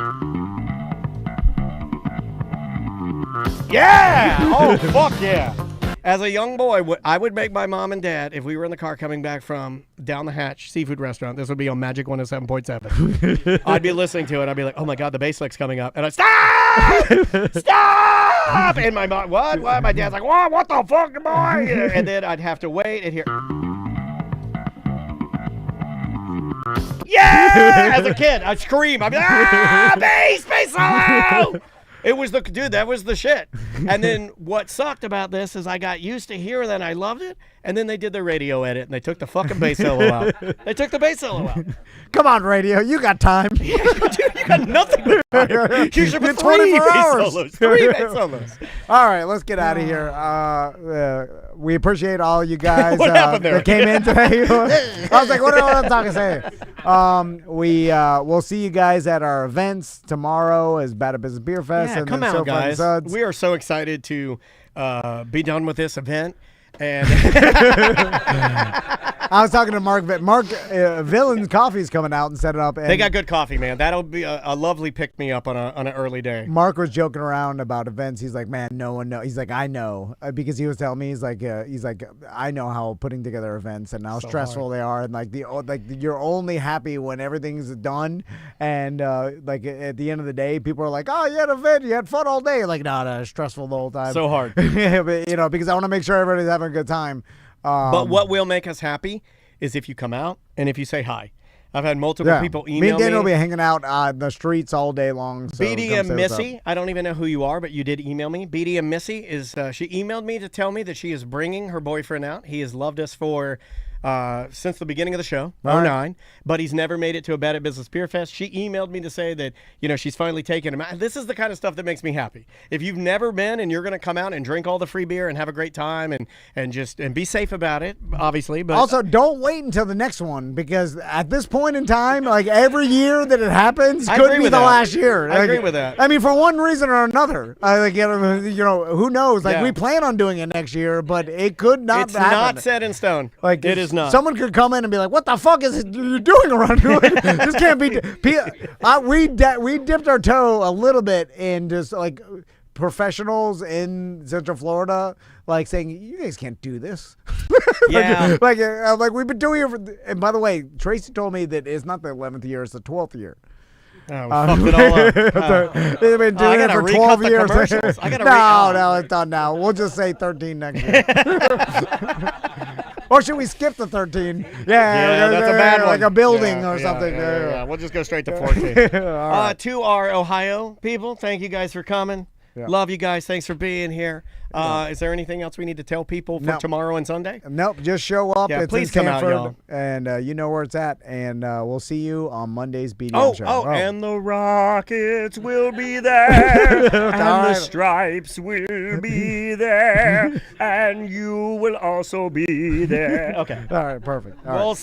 Yeah! Oh, fuck yeah. As a young boy, I would make my mom and dad, if we were in the car coming back from Down the Hatch seafood restaurant, this would be on Magic 107.7. I'd be listening to it. I'd be like, oh my God, the bass lick's coming up. And I'd stop! Stop! And my mom, what? My dad's like, what the fuck, boy? And then I'd have to wait and hear... Yeah! As a kid, I'd scream. I'd be like, bass solo! It was that was the shit. And then what sucked about this is I got used to hearing that. I loved it. And then they did the radio edit, and they took the fucking bass solo out. They took the bass solo out. Come on, radio. You got time. Dude, you got nothing but time. You should put 24 hours. Three bass solos. All right, let's get out of here. We appreciate all you guys What happened there? that came in today. I was like, what am I talking say? We'll see you guys at our events tomorrow as Bad at Business Beer Fest. Yeah, and come then out, So Fun guys. Suds. We are so excited to be done with this event. And I was talking to Mark. Villain's Coffee is coming out and setting up. And they got good coffee, man. That'll be a lovely pick me up on an early day. Mark was joking around about events. He's like, man, no one knows. He's like, I know, because he was telling me, he's like, I know how putting together events and how stressful they are, and you're only happy when everything's done, and like at the end of the day, people are like, oh, you had an event, you had fun all day. Like, no, stressful the whole time. So hard. Yeah, but, because I want to make sure everybody's having a good time. But what will make us happy is if you come out and if you say hi. I've had multiple people email me. Me and Daniel will be hanging out on the streets all day long. So BDM Missy, I don't even know who you are, but you did email me. BDM Missy she emailed me to tell me that she is bringing her boyfriend out. He has loved us for since the beginning of the show, 09, but he's never made it to a Bad at Business Beer Fest. She emailed me to say that, she's finally taken him out. This is the kind of stuff that makes me happy. If you've never been and you're going to come out and drink all the free beer and have a great time and be safe about it, obviously. But also, don't wait until the next one, because at this point in time, like every year that it happens could be the last year. I agree with that. I mean, for one reason or another, who knows? Like we plan on doing it next year, but it could not happen. It's not set in stone. Like it is not. Someone could come in and be like, "What the fuck is it you're doing around here? This can't be." We dipped our toe a little bit in just like professionals in Central Florida, like saying, "You guys can't do this." Yeah. like we've been doing it. And by the way, Tracy told me that it's not the 11th year; it's the 12th year. Oh, we fucked it all up. They've been doing it for 12 years. No, it's done now. We'll just say 13 next year. Or should we skip the 13? Yeah, that's a bad one. Like a building or something. Yeah. We'll just go straight to 14. Right. To our Ohio people, thank you guys for coming. Yeah. Love you guys. Thanks for being here. Is there anything else we need to tell people for tomorrow and Sunday? Nope. Just show up. Yeah, it's please in come out, Stanford, y'all. And you know where it's at. And we'll see you on Monday's BDM show. And the Rockets will be there. And the Stripes will be there. And you will also be there. Okay. All right. Perfect. All right.